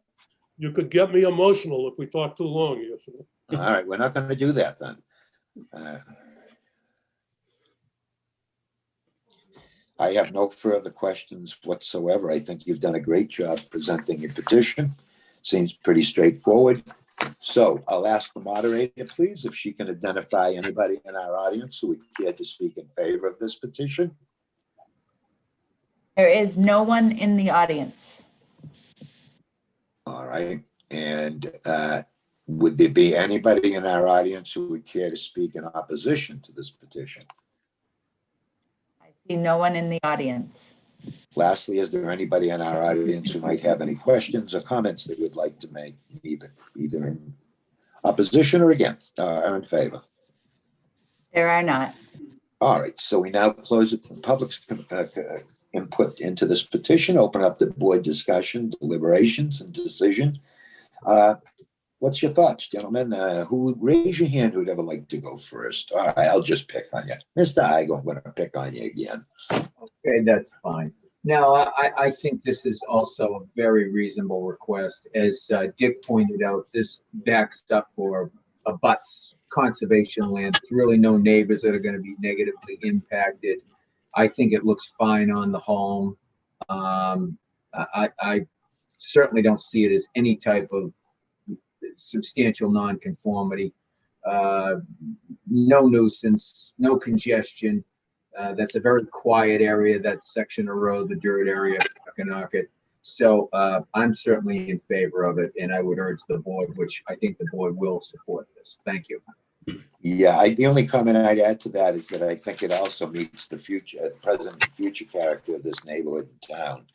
You could get me emotional if we talk too long here. All right, we're not going to do that then. I have no further questions whatsoever. I think you've done a great job presenting your petition. Seems pretty straightforward. So I'll ask the moderator, please, if she can identify anybody in our audience who would care to speak in favor of this petition. There is no one in the audience. All right. And would there be anybody in our audience who would care to speak in opposition to this petition? I see no one in the audience. Lastly, is there anybody in our audience who might have any questions or comments they would like to make, either in opposition or against, or in favor? There are not. All right, so we now close it to the public's input into this petition, open up the board discussion, deliberations, and decision. What's your thoughts, gentlemen? Who would raise your hand who'd ever like to go first? All right, I'll just pick on you. Mr. Igo, I'm going to pick on you again. Okay, that's fine. Now, I think this is also a very reasonable request. As Dick pointed out, this backs up or abuts conservation land. There's really no neighbors that are going to be negatively impacted. I think it looks fine on the home. I certainly don't see it as any type of substantial nonconformity. No nuisance, no congestion. That's a very quiet area, that section of road, the dirt area, Knocket. So I'm certainly in favor of it, and I would urge the board, which I think the board will support this. Thank you. Yeah, the only comment I'd add to that is that I think it also meets the future, present and future character of this neighborhood and town.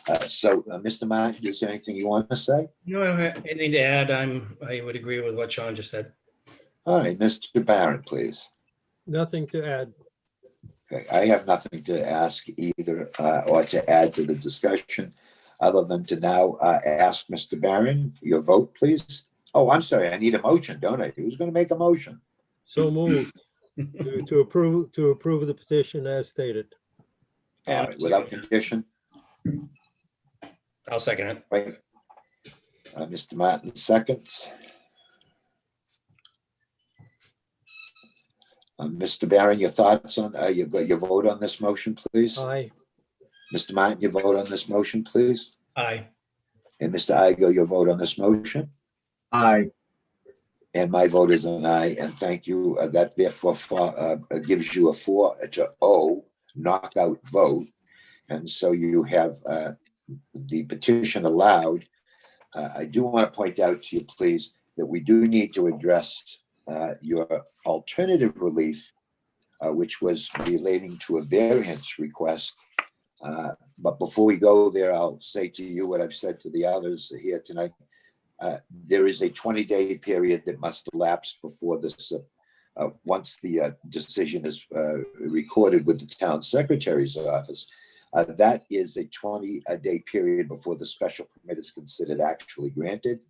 Mr. Martin, is there anything you want to say? No, I don't have anything to add. I would agree with what Sean just said. All right, Mr. Barron, please. Nothing to add. Okay, I have nothing to ask either or to add to the discussion other than to now ask Mr. Barron your vote, please. Oh, I'm sorry. I need a motion, don't I? Who's going to make a motion? So moved to approve the petition as stated. All right, without condition. I'll second it. Right. Mr. Martin seconds. Mr. Barron, your thoughts on your vote on this motion, please? Aye. Mr. Martin, your vote on this motion, please? Aye. And Mr. Igo, your vote on this motion? Aye. And my vote is an aye, and thank you. That therefore gives you a 4-0 knockout vote. And so you have the petition allowed. I do want to point out to you, please, that we do need to address your alternative relief, which was relating to a variance request. But before we go there, I'll say to you what I've said to the others here tonight. There is a 20-day period that must elapse before this, once the decision is recorded with the town secretary's office. That is a 20-day period before the special permit is considered actually granted.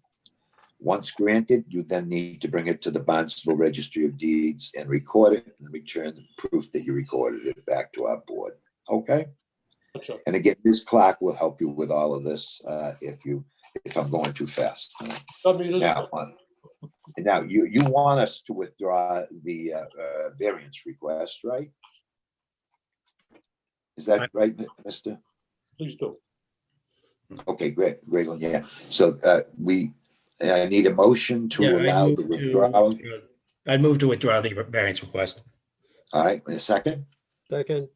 Once granted, you then need to bring it to the Barnstable Registry of Deeds and record it and return the proof that you recorded it back to our board. Okay? Gotcha. And again, this clerk will help you with all of this if I'm going too fast. I mean, Now, Now, you want us to withdraw the variance request, right? Is that right, Mr.? Please do. Okay, great, yeah. So I need a motion to Yeah, allow the withdrawal. I'd move to withdraw the variance request. All right, a second. Second,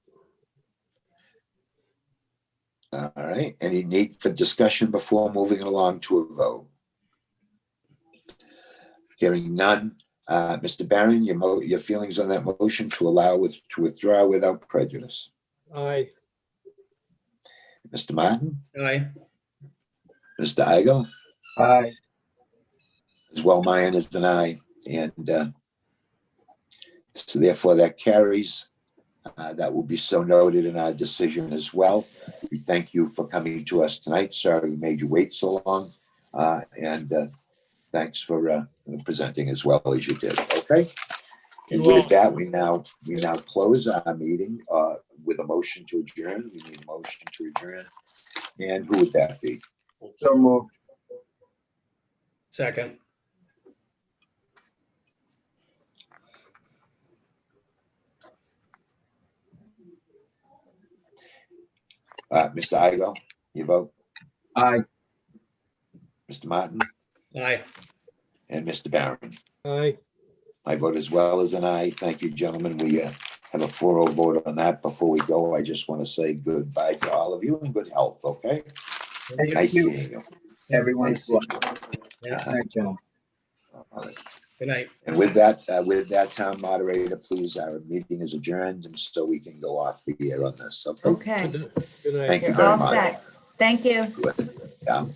All right, any need for discussion before moving along to a vote? Hearing none. Mr. Barron, your feelings on that motion to to withdraw without prejudice? aye. Mr. Martin? Aye. Mr. Igo? Aye. As well, mine is an aye. And so therefore that carries. That will be so noted in our decision as well. We thank you for coming to us tonight. Sorry we made you wait so long. And thanks for presenting as well as you did. Okay. And with that, we now close our meeting with a motion to adjourn. We need a motion to adjourn. And who would that be? So moved. Second. Mr. Igo, you vote. Aye. Mr. Martin Aye. and Mr. Barron. Aye. I vote as well as an aye. Thank you, gentlemen. We have a 4-0 vote on that. Before we go, I just want to say goodbye to all of you and good health, okay? Thank Nice you. seeing you. Everyone. Nice seeing you. Good night, gentlemen. All right. Good night. And with that, town moderator, please, our meeting is adjourned, and so we can go off the air on this, okay? Okay, Good night. Thank you you're very all much. set. Thank you. Good. Yeah.